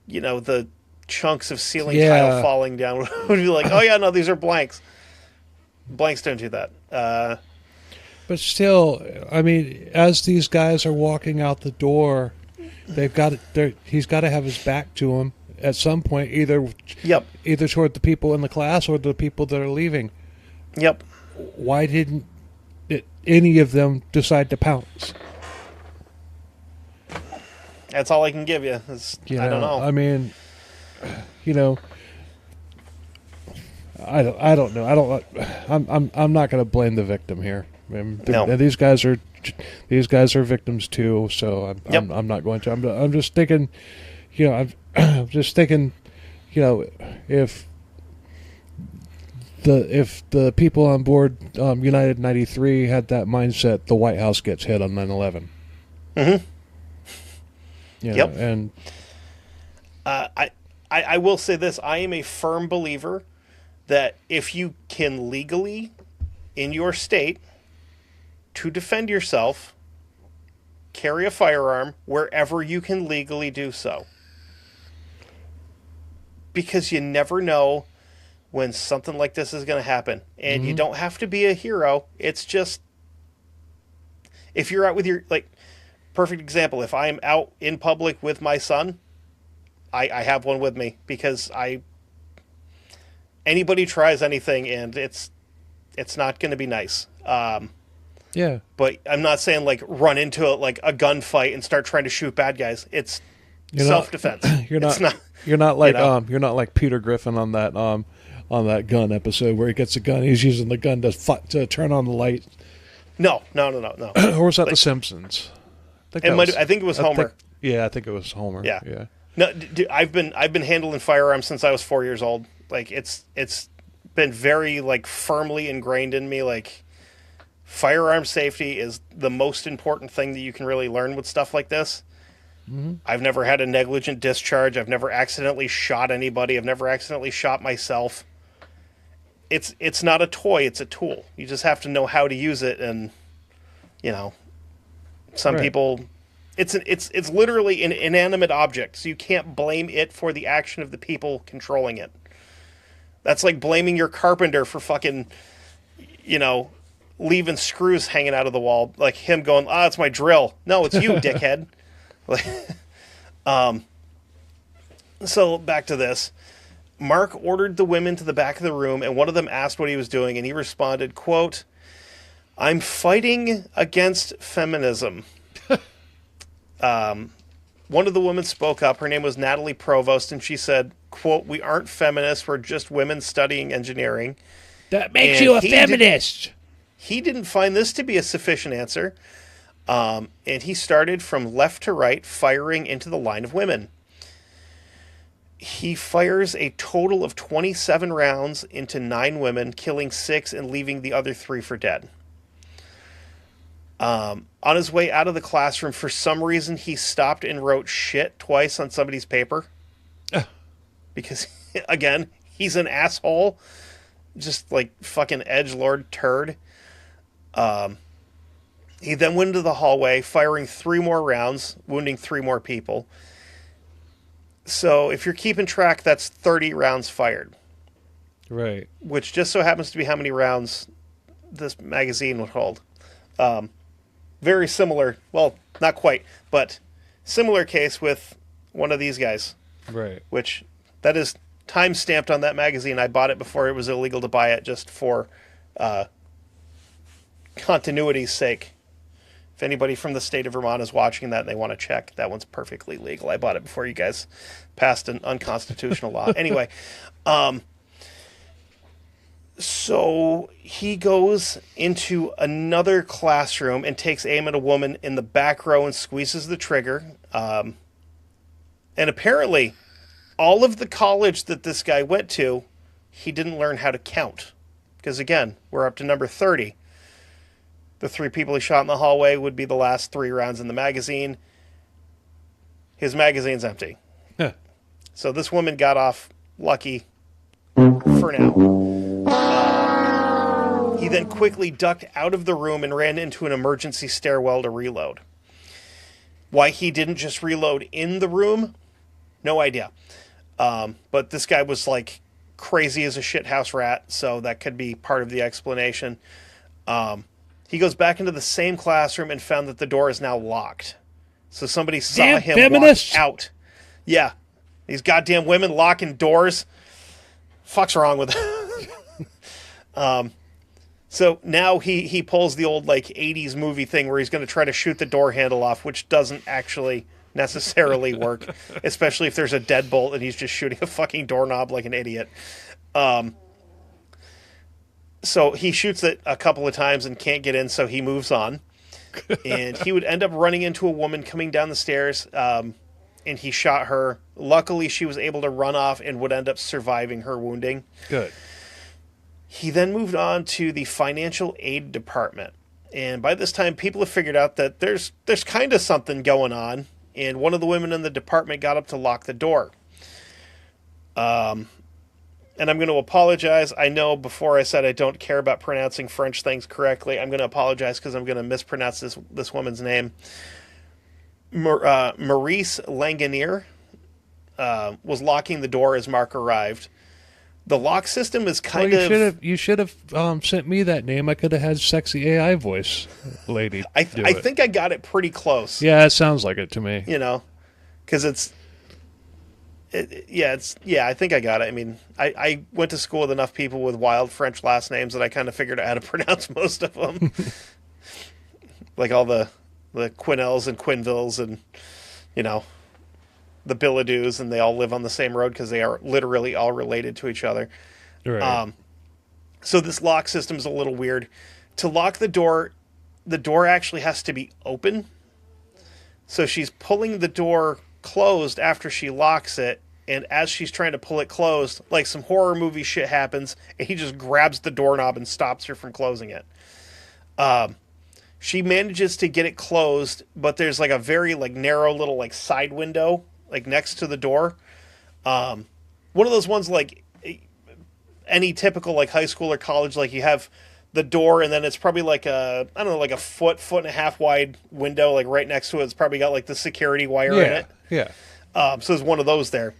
the chunks of ceiling tile falling down would be like, oh yeah, no, these are blanks. Blanks don't do that. But still, I mean, as these guys are walking out the door, he's got to have his back to them at some point, either toward the people in the class or the people that are leaving. Yep. Why didn't any of them decide to pounce? That's all I can give you. I don't know. I mean, I don't know. I'm not going to blame the victim here. I mean, No. These guys are victims too. So I'm not going to. I'm just thinking, I'm just thinking, if the people on board United 93 had that mindset, the White House gets hit on 9/11. Mm-hmm. Yep. And I will say this: I am a firm believer that if you can legally, in your state, to defend yourself, carry a firearm wherever you can legally do so. Because you never know when something like this is going to happen. And you don't have to be a hero. It's just, if you're out with your, perfect example, if I'm out in public with my son, I have one with me, because anybody tries anything and it's not going to be nice. yeah. But I'm not saying run into it like a gunfight and start trying to shoot bad guys. It's self-defense. You're not like Peter Griffin on that gun episode where he gets a gun. He's using the gun to turn on the light. No. Or was that The Simpsons? I think it was Homer. I think it was Homer. Yeah. No, dude, I've been handling firearms since I was 4 years old. It's been very firmly ingrained in me. Firearm safety is the most important thing that you can really learn with stuff like this. Mm-hmm. I've never had a negligent discharge. I've never accidentally shot anybody. I've never accidentally shot myself. It's not a toy. It's a tool. You just have to know how to use it. And some people, it's literally an inanimate object, so you can't blame it for the action of the people controlling it. That's like blaming your carpenter for fucking, leaving screws hanging out of the wall, like him going, it's my drill. No, it's you, dickhead. So back to this. Mark ordered the women to the back of the room, and one of them asked what he was doing, and he responded, quote, "I'm fighting against feminism." One of the women spoke up. Her name was Natalie Provost, and she said, quote, "We aren't feminists. We're just women studying engineering." That makes you a feminist. He didn't find this to be a sufficient answer. And he started from left to right, firing into the line of women. He fires a total of 27 rounds into 9 women, killing 6 and leaving the other 3 for dead. On his way out of the classroom, for some reason, he stopped and wrote shit twice on somebody's paper. Because, again, he's an asshole. Just fucking edgelord turd. He then went into the hallway, firing 3 more rounds, wounding 3 more people. So if you're keeping track, that's 30 rounds fired. Right. Which just so happens to be how many rounds this magazine would hold. Very similar, well, not quite, but similar case with one of these guys. Right. Which, that is time-stamped on that magazine. I bought it before it was illegal to buy it, just for continuity's sake. If anybody from the state of Vermont is watching that and they want to check, that one's perfectly legal. I bought it before you guys passed an unconstitutional law. Anyway, so he goes into another classroom and takes aim at a woman in the back row and squeezes the trigger. And apparently, all of the college that this guy went to, he didn't learn how to count. Because again, we're up to number 30. The 3 people he shot in the hallway would be the last 3 rounds in the magazine. his magazine's empty. Huh. So this woman got off lucky for now. He then quickly ducked out of the room and ran into an emergency stairwell to reload. Why he didn't just reload in the room, no idea. But this guy was like crazy as a shithouse rat, so that could be part of the explanation. He goes back into the same classroom and found that the door is now locked. So somebody saw Damn him feminists. walk out. Yeah. These goddamn women locking doors. Fuck's wrong with it? So now he pulls the old like 80s movie thing where he's going to try to shoot the door handle off, which doesn't actually necessarily work, especially if there's a deadbolt and he's just shooting a fucking doorknob like an idiot. So he shoots it a couple of times and can't get in, so he moves on. And he would end up running into a woman coming down the stairs, and he shot her. Luckily, she was able to run off and would end up surviving her wounding. Good. He then moved on to the financial aid department. And by this time, people have figured out that there's kind of something going on. And one of the women in the department got up to lock the door. And I'm going to apologize. I know before I said I don't care about pronouncing French things correctly. I'm going to apologize because I'm going to mispronounce this woman's name. Maurice Langonier was locking the door as Mark arrived. The lock system is kind of... You should have sent me that name. I could have had sexy AI voice lady. I think I got it pretty close. Yeah, it sounds like it to me. You know, because I think I got it. I mean, I went to school with enough people with wild French last names that I kind of figured out how to pronounce most of them. Like all the Quinnells and Quinvilles and, you know, the Billadoos, and they all live on the same road because they are literally all related to each other. Right. So this lock system is a little weird. To lock the door actually has to be open. So she's pulling the door closed after she locks it, and as she's trying to pull it closed, like some horror movie shit happens, and he just grabs the doorknob and stops her from closing it. She manages to get it closed, but there's like a very like narrow little like side window like next to the door. One of those ones like any typical like high school or college, like you have the door and then it's probably like a, I don't know, like a foot and a half wide window like right next to it. It's probably got like the security wire in it. Yeah. So there's one of those there.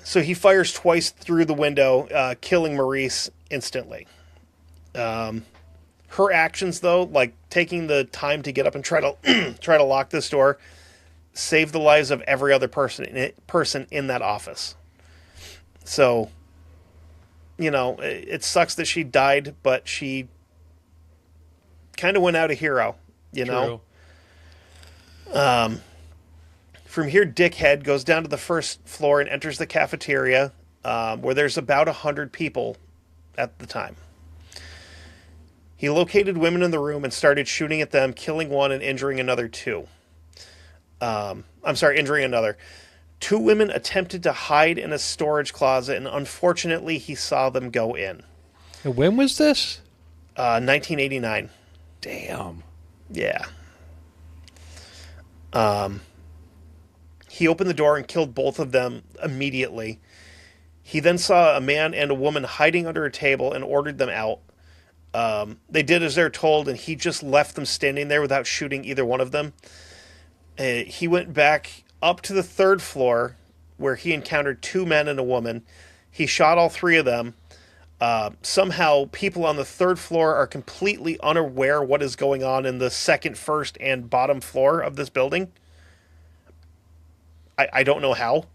So he fires twice through the window, killing Maurice instantly. Her actions, though, like taking the time to get up and try to lock this door, saved the lives of every other person in that office. So, you know, it sucks that she died, but she kind of went out a hero, you know? From here, Dickhead goes down to the first floor and enters the cafeteria, where there's about 100 people at the time. He located women in the room and started shooting at them, killing one and injuring another two. Injuring another. Two women attempted to hide in a storage closet, and unfortunately, he saw them go in. And when was this? 1989. Damn. Yeah. He opened the door and killed both of them immediately. He then saw a man and a woman hiding under a table and ordered them out. They did as they're told, and he just left them standing there without shooting either one of them. He went back up to the third floor, where he encountered two men and a woman. He shot all three of them. Somehow, people on the third floor are completely unaware what is going on in the second, first, and bottom floor of this building. I don't know how.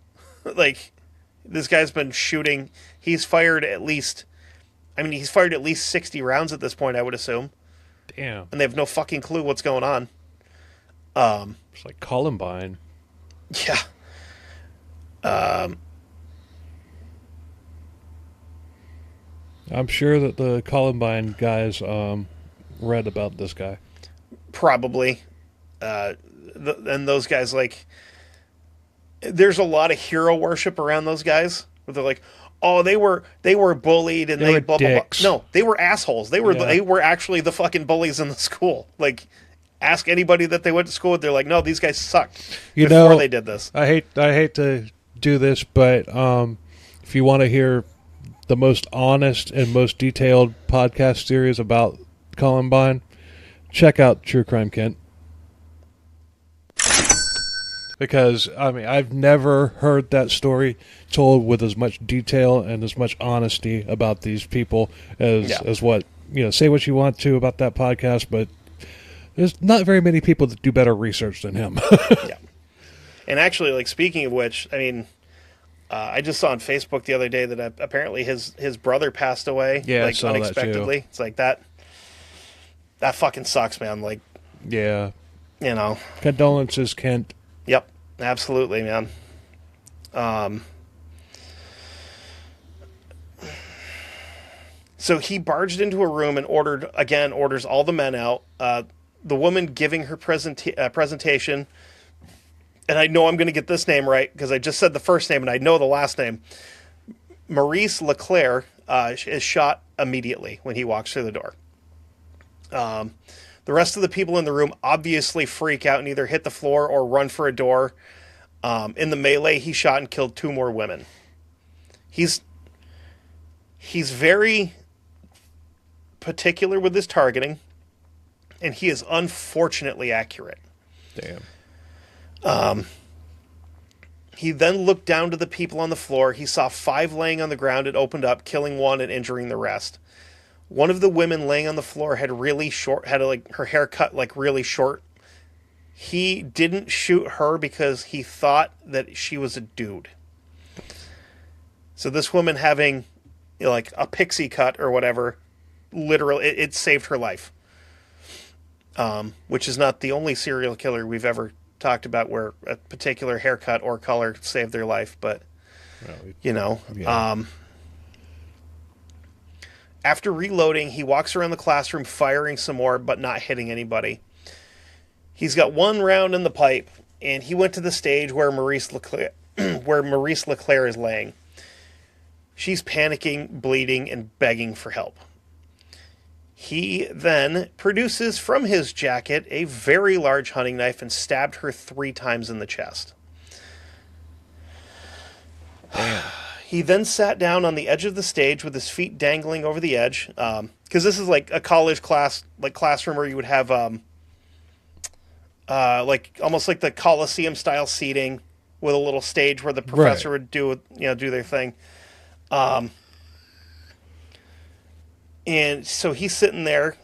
Like, this guy's been shooting. He's fired at least 60 rounds at this point, I would assume. Damn. And they have no fucking clue what's going on. It's like Columbine. Yeah. I'm sure that the Columbine guys read about this guy. Probably. And those guys, like... There's a lot of hero worship around those guys. Where they're like, oh, they were bullied and They were blah, blah, blah. dicks. No, they were assholes. They were actually the fucking bullies in the school. Like, Ask anybody that they went to school with. They're like, no, these guys sucked You before know, they did this. I hate to do this, but if you want to hear the most honest and most detailed podcast series about Columbine, check out True Crime Kent. Because, I mean, I've never heard that story told with as much detail and as much honesty about these people as what, say what you want to about that podcast, but there's not very many people that do better research than him. Yeah. And actually, like, speaking of which, I mean, I just saw on Facebook the other day that apparently his brother passed away, Yeah, I like, saw that unexpectedly. too. It's like that fucking sucks, man. Like, Yeah. Condolences, Kent. Yep, absolutely, man. So he barged into a room and orders all the men out. The woman giving her presentation, and I know I'm going to get this name right because I just said the first name and I know the last name. Maurice Leclerc is shot immediately when he walks through the door. The rest of the people in the room obviously freak out and either hit the floor or run for a door. In the melee, he shot and killed 2 more women. He's very particular with his targeting, and he is unfortunately accurate. Damn. He then looked down to the people on the floor. He saw 5 laying on the ground and opened up, killing 1 and injuring the rest. One of the women laying on the floor had her hair cut like really short. He didn't shoot her because he thought that she was a dude. So this woman having like a pixie cut or whatever, literally, it saved her life. Which is not the only serial killer we've ever talked about where a particular haircut or color saved their life, but Yeah. After reloading, he walks around the classroom firing some more, but not hitting anybody. He's got 1 round in the pipe, and he went to the stage where Maurice Leclerc is laying. She's panicking, bleeding, and begging for help. He then produces from his jacket a very large hunting knife and stabbed her 3 times in the chest. Damn. He then sat down on the edge of the stage with his feet dangling over the edge. Because this is like a college classroom where you would have almost like the Coliseum style seating with a little stage where the professor would do their thing. And so he's sitting there.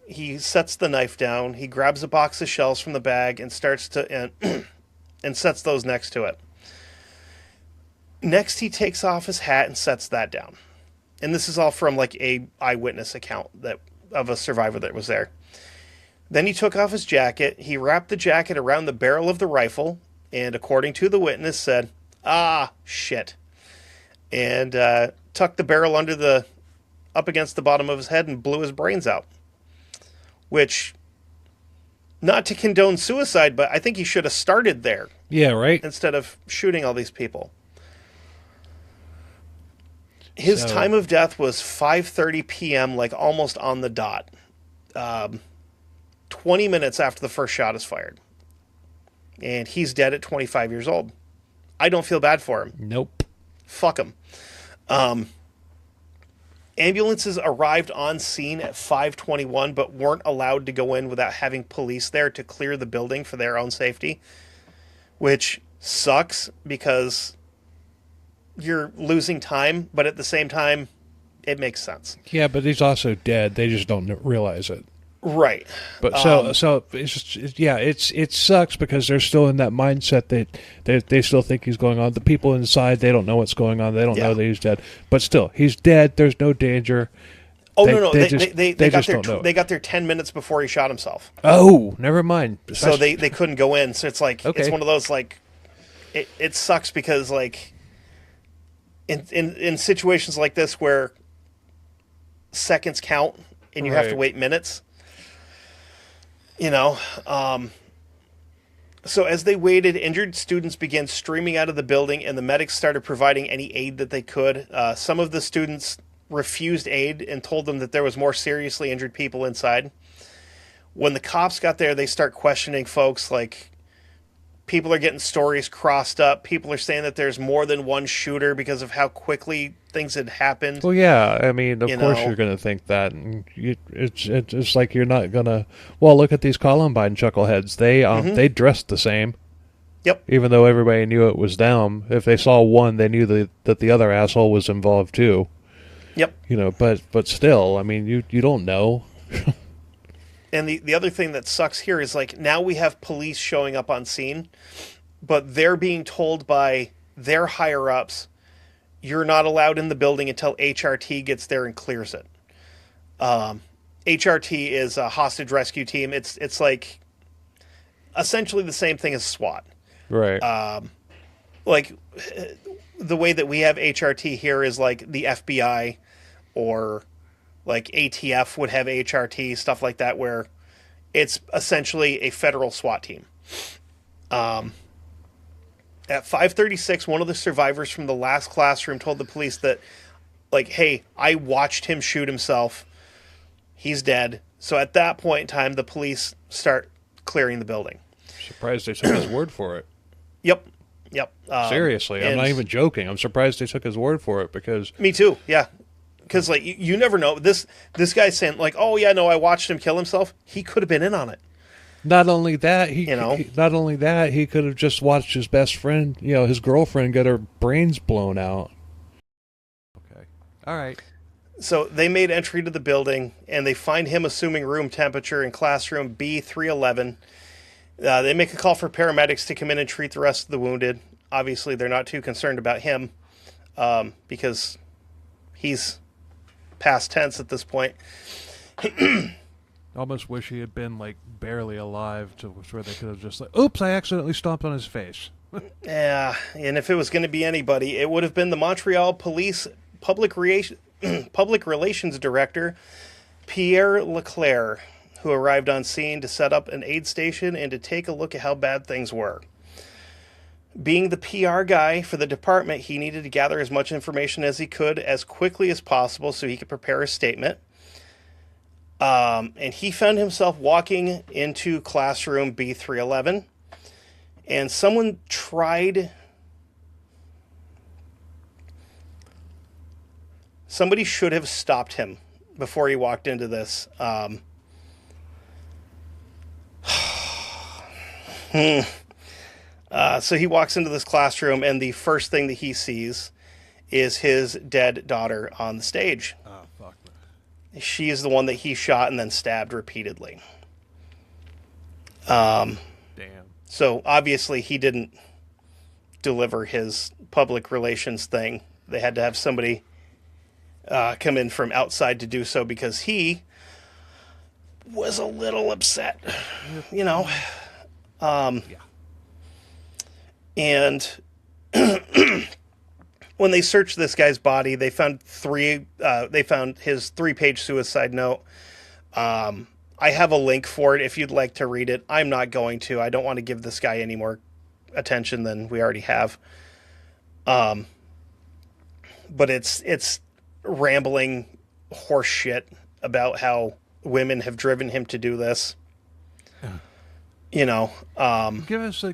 He sets the knife down. He grabs a box of shells from the bag and and sets those next to it. Next, he takes off his hat and sets that down. And this is all from like a eyewitness account of a survivor that was there. Then he took off his jacket. He wrapped the jacket around the barrel of the rifle, and according to the witness, said, "Ah, shit," and tucked the barrel up against the bottom of his head and blew his brains out. Which, not to condone suicide, but I think he should have started there. Yeah, right? Instead of shooting all these people. His time of death was 5:30 p.m., like almost on the dot. 20 minutes after the first shot is fired. And he's dead at 25 years old. I don't feel bad for him. Nope. Fuck him. Ambulances arrived on scene at 5:21, but weren't allowed to go in without having police there to clear the building for their own safety, which sucks because you're losing time, but at the same time, it makes sense. Yeah, but he's also dead. They just don't realize it. Right. But so it's just, it sucks because they're still in that mindset that they still think he's going on. The people inside, they don't know what's going on. They don't know that he's dead. But still, he's dead. There's no danger. Oh, no. They just don't know. They got there 10 minutes before he shot himself. Oh, never mind. So they couldn't go in. So it's like, okay. It's one of those, like, it sucks because, like, in situations like this where seconds count and you have to wait minutes, so as they waited, injured students began streaming out of the building and the medics started providing any aid that they could. Some of the students refused aid and told them that there was more seriously injured people inside. when the cops got there, they start questioning folks. Like, people are getting stories crossed up. People are saying that there's more than one shooter because of how quickly things had happened. Well, yeah, I mean, of course know. you're going to think that. And it's like you're not going to... Well, look at these Columbine chuckleheads. They dressed the same. Yep. Even though everybody knew it was them. If they saw one, they knew that the other asshole was involved too. Yep. You know, but still, I mean, you don't know. And the other thing that sucks here is, like, now we have police showing up on scene, but they're being told by their higher-ups, you're not allowed in the building until HRT gets there and clears it. HRT is a hostage rescue team. It's like essentially the same thing as SWAT. Right. Like, the way that we have HRT here is like the FBI or like ATF would have HRT, stuff like that, where it's essentially a federal SWAT team. At 5:36, one of the survivors from the last classroom told the police that, like, hey, I watched him shoot himself. He's dead. So at that point in time, the police start clearing the building. Surprised they took his word for it. Yep. Seriously, I'm not even joking. I'm surprised they took his word for it because... Me too, yeah. Because, like, you never know. This guy's saying, like, oh, yeah, no, I watched him kill himself. He could have been in on it. Not only that, he could have just watched his best friend, his girlfriend, get her brains blown out. Okay. All right. So they made entry to the building, and they find him assuming room temperature in classroom B311. They make a call for paramedics to come in and treat the rest of the wounded. Obviously, they're not too concerned about him because he's past tense at this point. Almost wish he had been, like, barely alive to where they could have just, like, oops, I accidentally stomped on his face. Yeah, and if it was going to be anybody, it would have been the Montreal Police Public Relations Director, Pierre Leclerc, who arrived on scene to set up an aid station and to take a look at how bad things were. Being the PR guy for the department, he needed to gather as much information as he could as quickly as possible so he could prepare a statement. And he found himself walking into classroom B311, and someone tried... Somebody should have stopped him before he walked into this. So he walks into this classroom, and the first thing that he sees is his dead daughter on the stage. Oh, fuck. She is the one that he shot and then stabbed repeatedly. Damn. So obviously he didn't deliver his public relations thing. They had to have somebody come in from outside to do so because he was a little upset, Yeah. And when they searched this guy's body, they found his 3-page suicide note. I have a link for it if you'd like to read it. I'm not going to. I don't want to give this guy any more attention than we already have. But it's rambling horse shit about how women have driven him to do this. Give us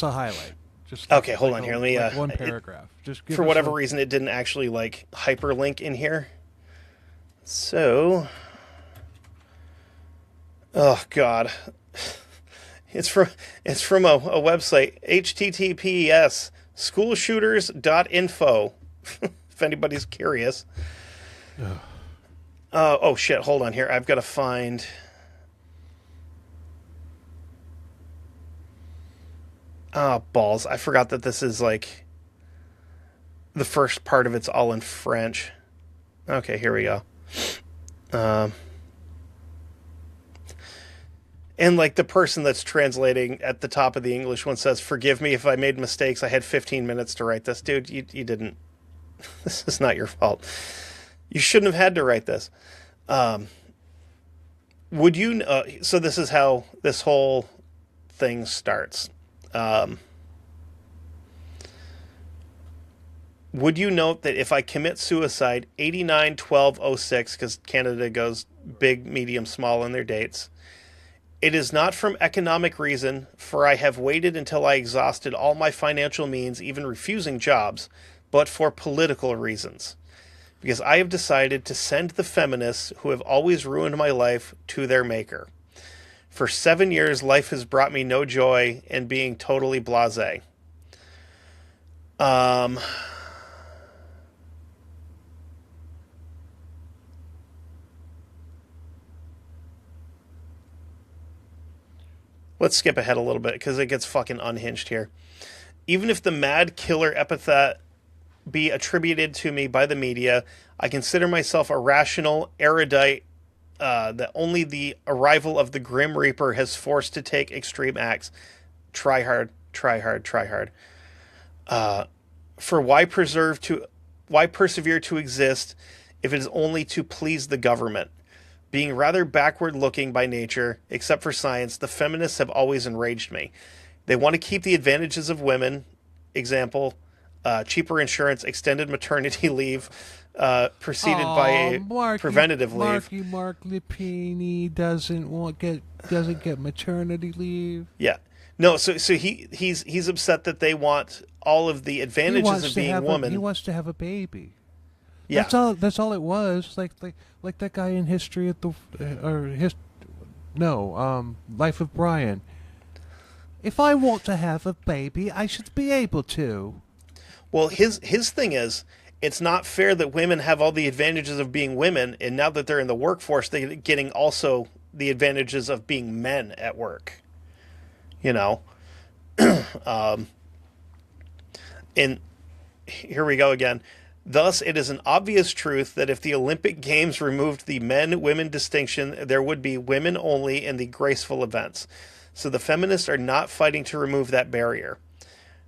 a highlight. Just okay, hold on here. Let me one paragraph. Just for whatever reason it didn't actually like hyperlink in here. So, oh god, it's from a website, https schoolshooters.info. If anybody's curious. Oh shit! Hold on here. I've got to find. Oh, balls. I forgot that this is, like, the first part of it's all in French. Okay, here we go. And, like, the person that's translating at the top of the English one says, forgive me if I made mistakes. I had 15 minutes to write this. Dude, you didn't. This is not your fault. You shouldn't have had to write this. Would you... so this is how this whole thing Would you note that if I commit suicide 89-12-06, because Canada goes big, medium, small in their dates, it is not from economic reason, for I have waited until I exhausted all my financial means, even refusing jobs, but for political reasons. Because I have decided to send the feminists who have always ruined my life to their maker. For 7 years, life has brought me no joy and being totally blasé. Let's skip ahead a little bit because it gets fucking unhinged here. Even if the mad killer epithet be attributed to me by the media, I consider myself a rational, erudite, that only the arrival of the Grim Reaper has forced to take extreme acts. Try hard, try hard, try hard. For why persevere to exist if it is only to please the government? Being rather backward-looking by nature, except for science, the feminists have always enraged me. They want to keep the advantages of women, example, cheaper insurance, extended maternity leave, preceded by preventative leave. Marc Lepine doesn't get maternity leave. Yeah, no. So he's upset that they want all of the advantages of being a woman. He wants to have a baby. Yeah, that's all it was. Like that guy in History of the Life of Brian. If I want to have a baby, I should be able to. Well, his thing is, it's not fair that women have all the advantages of being women, and now that they're in the workforce, they're getting also the advantages of being men at work. You know? And here we go again. Thus, it is an obvious truth that if the Olympic Games removed the men-women distinction, there would be women only in the graceful events. So the feminists are not fighting to remove that barrier.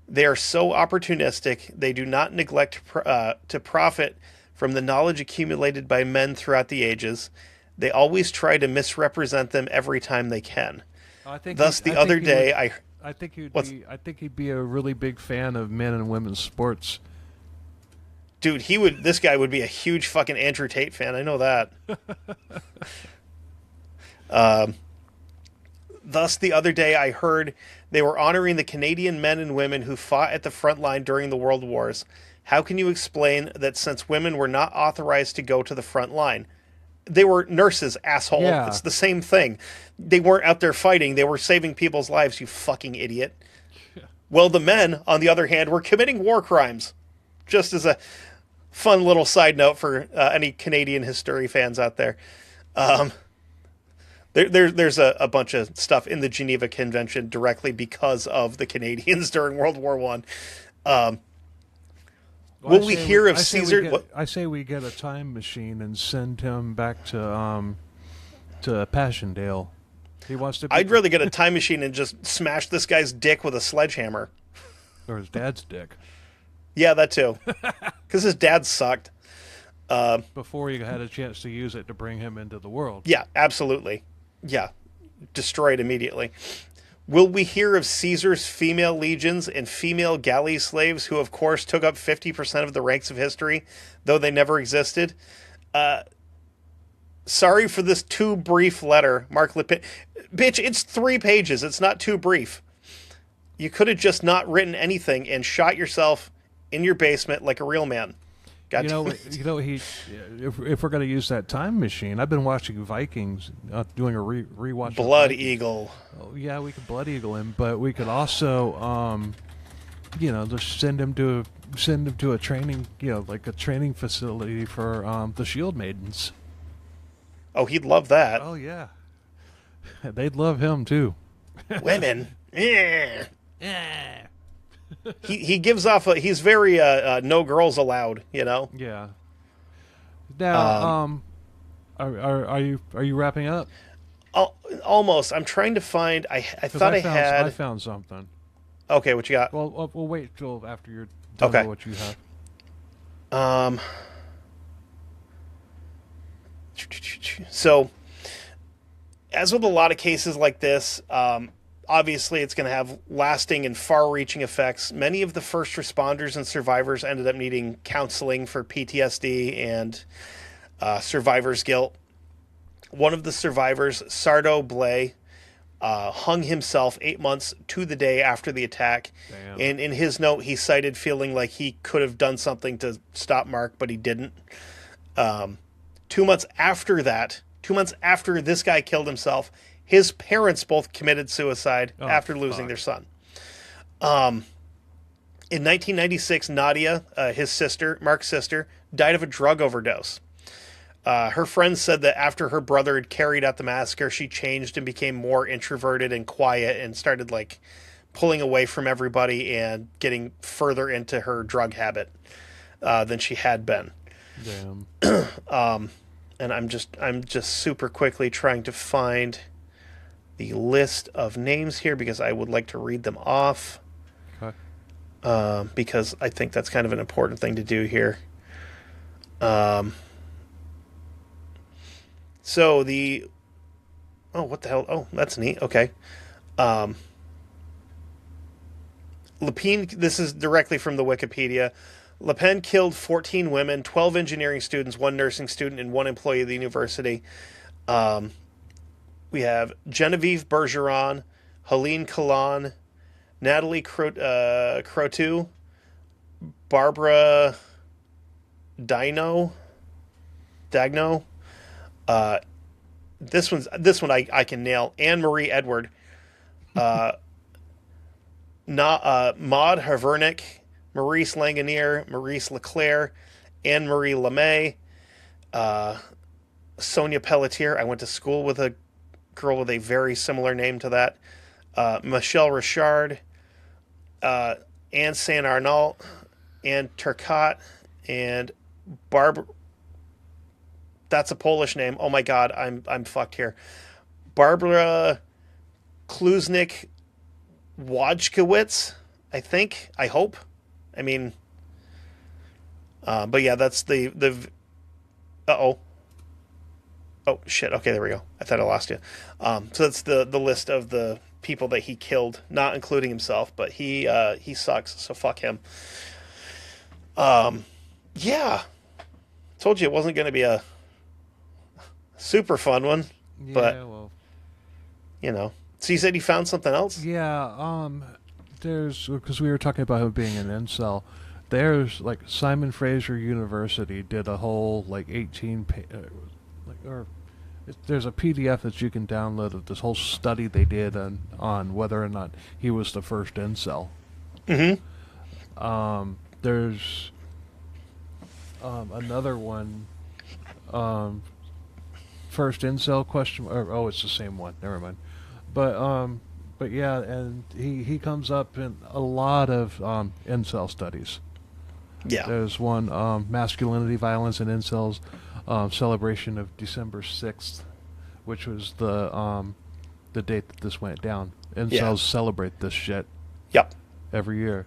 They are so opportunistic, they do not neglect to profit from the knowledge accumulated by men throughout the ages. They always try to misrepresent them every time they can. I think he'd be a really big fan of men and women's sports. Dude, this guy would be a huge fucking Andrew Tate fan. I know that. Thus, the other day I heard they were honoring the Canadian men and women who fought at the front line during the World Wars. How can you explain that since women were not authorized to go to the front line? They were nurses, asshole. Yeah. It's the same thing. They weren't out there fighting. They were saving people's lives, you fucking idiot. Yeah. Well, the men, on the other hand, were committing war crimes. Just as a fun little side note for any Canadian history fans out there. There's a bunch of stuff in the Geneva Convention directly because of the Canadians during World War I. Will we hear of Caesar? I say we get a time machine and send him back to Passchendaele. He wants to. I'd rather get a time machine and just smash this guy's dick with a sledgehammer. Or his dad's dick. Yeah, that too. Because his dad sucked. Before you had a chance to use it to bring him into the world. Yeah, absolutely. Yeah. Destroyed immediately. Will we hear of Caesar's female legions and female galley slaves who, of course, took up 50% of the ranks of history, though they never existed? Sorry for this too brief letter, Marc Lepine. Bitch, it's 3 pages. It's not too brief. You could have just not written anything and shot yourself in your basement like a real man. If we're going to use that time machine, I've been watching Vikings, doing a rewatch. Blood Eagle. Oh, yeah, we could Blood Eagle him, but we could also, just send him to a training, like a training facility for the Shield Maidens. Oh, he'd love that. Oh yeah, they'd love him too. Women. Yeah. He gives off he's very no girls allowed, Yeah. Now, are you wrapping up? Almost. I'm trying to find. I thought I found something. Okay, what you got? Well, we'll wait till after you're done with what you have. So, as with a lot of cases like this, obviously, it's going to have lasting and far-reaching effects. Many of the first responders and survivors ended up needing counseling for PTSD and survivor's guilt. One of the survivors, Sardo Blay, hung himself 8 months to the day after the attack. Damn. And in his note, he cited feeling like he could have done something to stop Mark, but he didn't. 2 months after that, 2 months after this guy killed himself, his parents both committed suicide after losing their son. In 1996, Nadia, his sister, Mark's sister, died of a drug overdose. Her friends said that after her brother had carried out the massacre, she changed and became more introverted and quiet and started like pulling away from everybody and getting further into her drug habit than she had been. Damn. And I'm just super quickly trying to find the list of names here because I would like to read them off. Okay. Because I think that's kind of an important thing to do here. So the... Oh, what the hell? Oh, that's neat. Okay. Lepine, this is directly from the Wikipedia. Lepine killed 14 women, 12 engineering students, 1 nursing student, and 1 employee of the university. We have Genevieve Bergeron, Helene Collin, Natalie Croteau, Barbara Dagno. This one I can nail. Anne Marie Edward, Maud Havernick, Maurice Langonier, Maurice Leclerc, Anne Marie LeMay, Sonia Pelletier. I went to school with a girl with a very similar name to that. Michelle Richard, Anne Saint Arnault, Anne Turcotte, and Barbara. That's a Polish name. Oh my God, I'm fucked here. Barbara Kluznik Wojciechowicz, I think. I hope. I mean, but yeah, that's the. Uh-oh. Oh shit. Okay, there we go. I thought I lost you. So that's the list of the people that he killed, not including himself, but he sucks. So fuck him. Yeah. Told you it wasn't going to be a super fun one, but well, you know. So you said you found something else? yeah. There's, because we were talking about him being an incel. There's like Simon Fraser University did a whole like 18 there's a PDF that you can download of this whole study they did on whether or not he was the first incel. Mm-hmm. There's another one. First incel question. It's the same one. Never mind. But yeah, and he comes up in a lot of incel studies. Yeah. There's one, masculinity, violence, and incels, celebration of December 6th, which was the date that this went down. Incels celebrate this shit. Yep. Every year.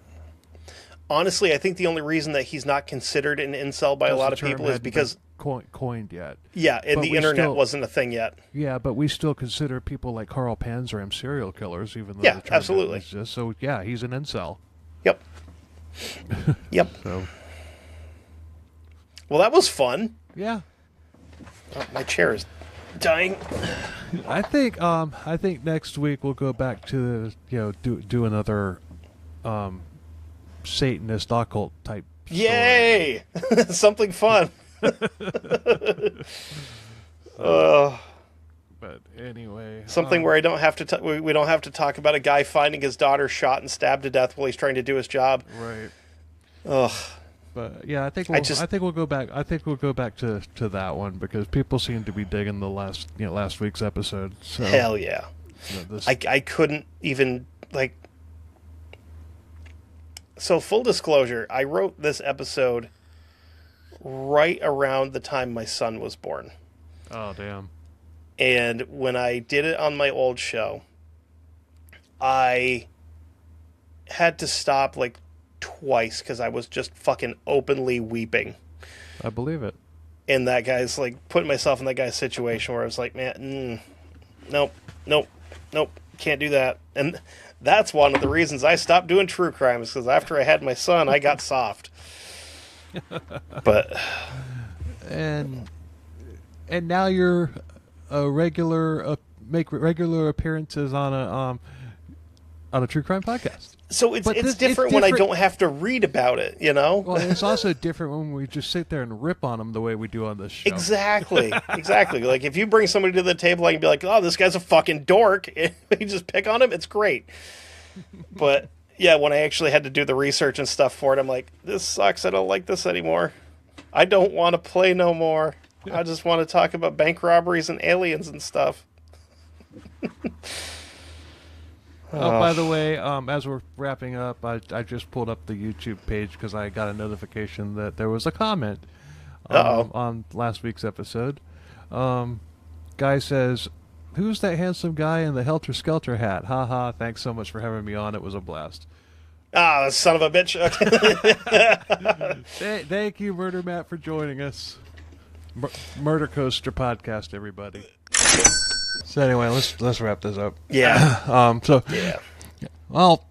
Honestly, I think the only reason that he's not considered an incel by a lot of people is because coined yet. Yeah, and But the we internet still- wasn't a thing yet. Yeah, but we still consider people like Carl Panzer serial killers, even though Yeah, the term absolutely. doesn't exist. So yeah, he's an incel. Yep. Yep. So Well, that was fun. yeah, Oh, my chair is dying. I think next week we'll go back to do another Satanist occult type. Story. Yay! Something fun. But anyway, Something where I don't have to. We don't have to talk about a guy finding his daughter shot and stabbed to death while he's trying to do his job. right. Ugh. But yeah, I think I we'll go back. I think we'll go back to that one because people seem to be digging the last week's episode. So, Hell yeah. this, I couldn't even like. So full disclosure, I wrote this episode right around the time my son was born. oh damn. And when I did it on my old show, I had to stop like twice because I was just fucking openly weeping. I believe it. And that guy's like putting myself in that guy's situation where I was like, man, nope, nope, nope, can't do that. And that's one of the reasons I stopped doing true crimes, because after I had my son, I got soft. But and now you're a regular make regular appearances on a true crime podcast. so it's different when I don't have to read about it, you know? Well, it's also different when we just sit there and rip on them the way we do on this show. Exactly. Like, if you bring somebody to the table, I can be like, oh, this guy's a fucking dork. You just pick on him, it's great. But, yeah, when I actually had to do the research and stuff for it, I'm like, this sucks. I don't like this anymore. I don't want to play no more. I just want to talk about bank robberies and aliens and stuff. Oh, by the way, as we're wrapping up, I just pulled up the YouTube page because I got a notification that there was a comment on last week's episode. Guy says, "Who's that handsome guy in the Helter Skelter hat? Haha, thanks so much for having me on. It was a blast." Ah, son of a bitch. Thank you, Murder Matt, for joining us. Murder Coaster Podcast, everybody. So anyway, let's wrap this up. Yeah. Yeah. Well,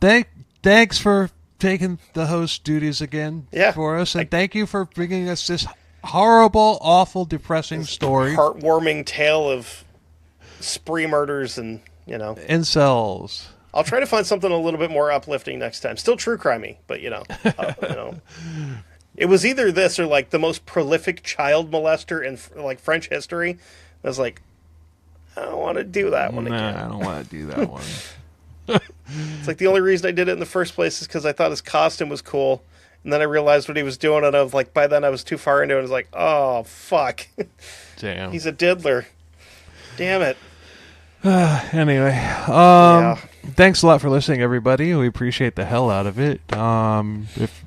thanks for taking the host duties again for us, and thank you for bringing us this horrible, awful, depressing story. Heartwarming tale of spree murders and, incels. I'll try to find something a little bit more uplifting next time. Still true crimey, but it was either this or like the most prolific child molester in like French history. I was like, I don't want to do that one again. I don't want to do that one. It's like the only reason I did it in the first place is because I thought his costume was cool. And then I realized what he was doing, and I was like, by then I was too far into it. I was like, oh, fuck. Damn. He's a diddler. Damn it. Anyway, thanks a lot for listening, everybody. We appreciate the hell out of it. If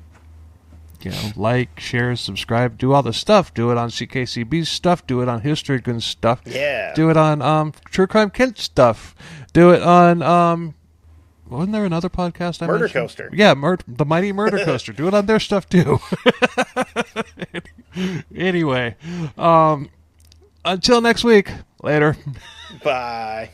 like, share, subscribe, do all the stuff. Do it on CKCB stuff. Do it on History Goon stuff. Yeah. Do it on True Crime Kent stuff. Do it on wasn't there another podcast I Murder mentioned? Coaster. Yeah, the Mighty Murder Coaster. Do it on their stuff too. Anyway, until next week. Later. Bye.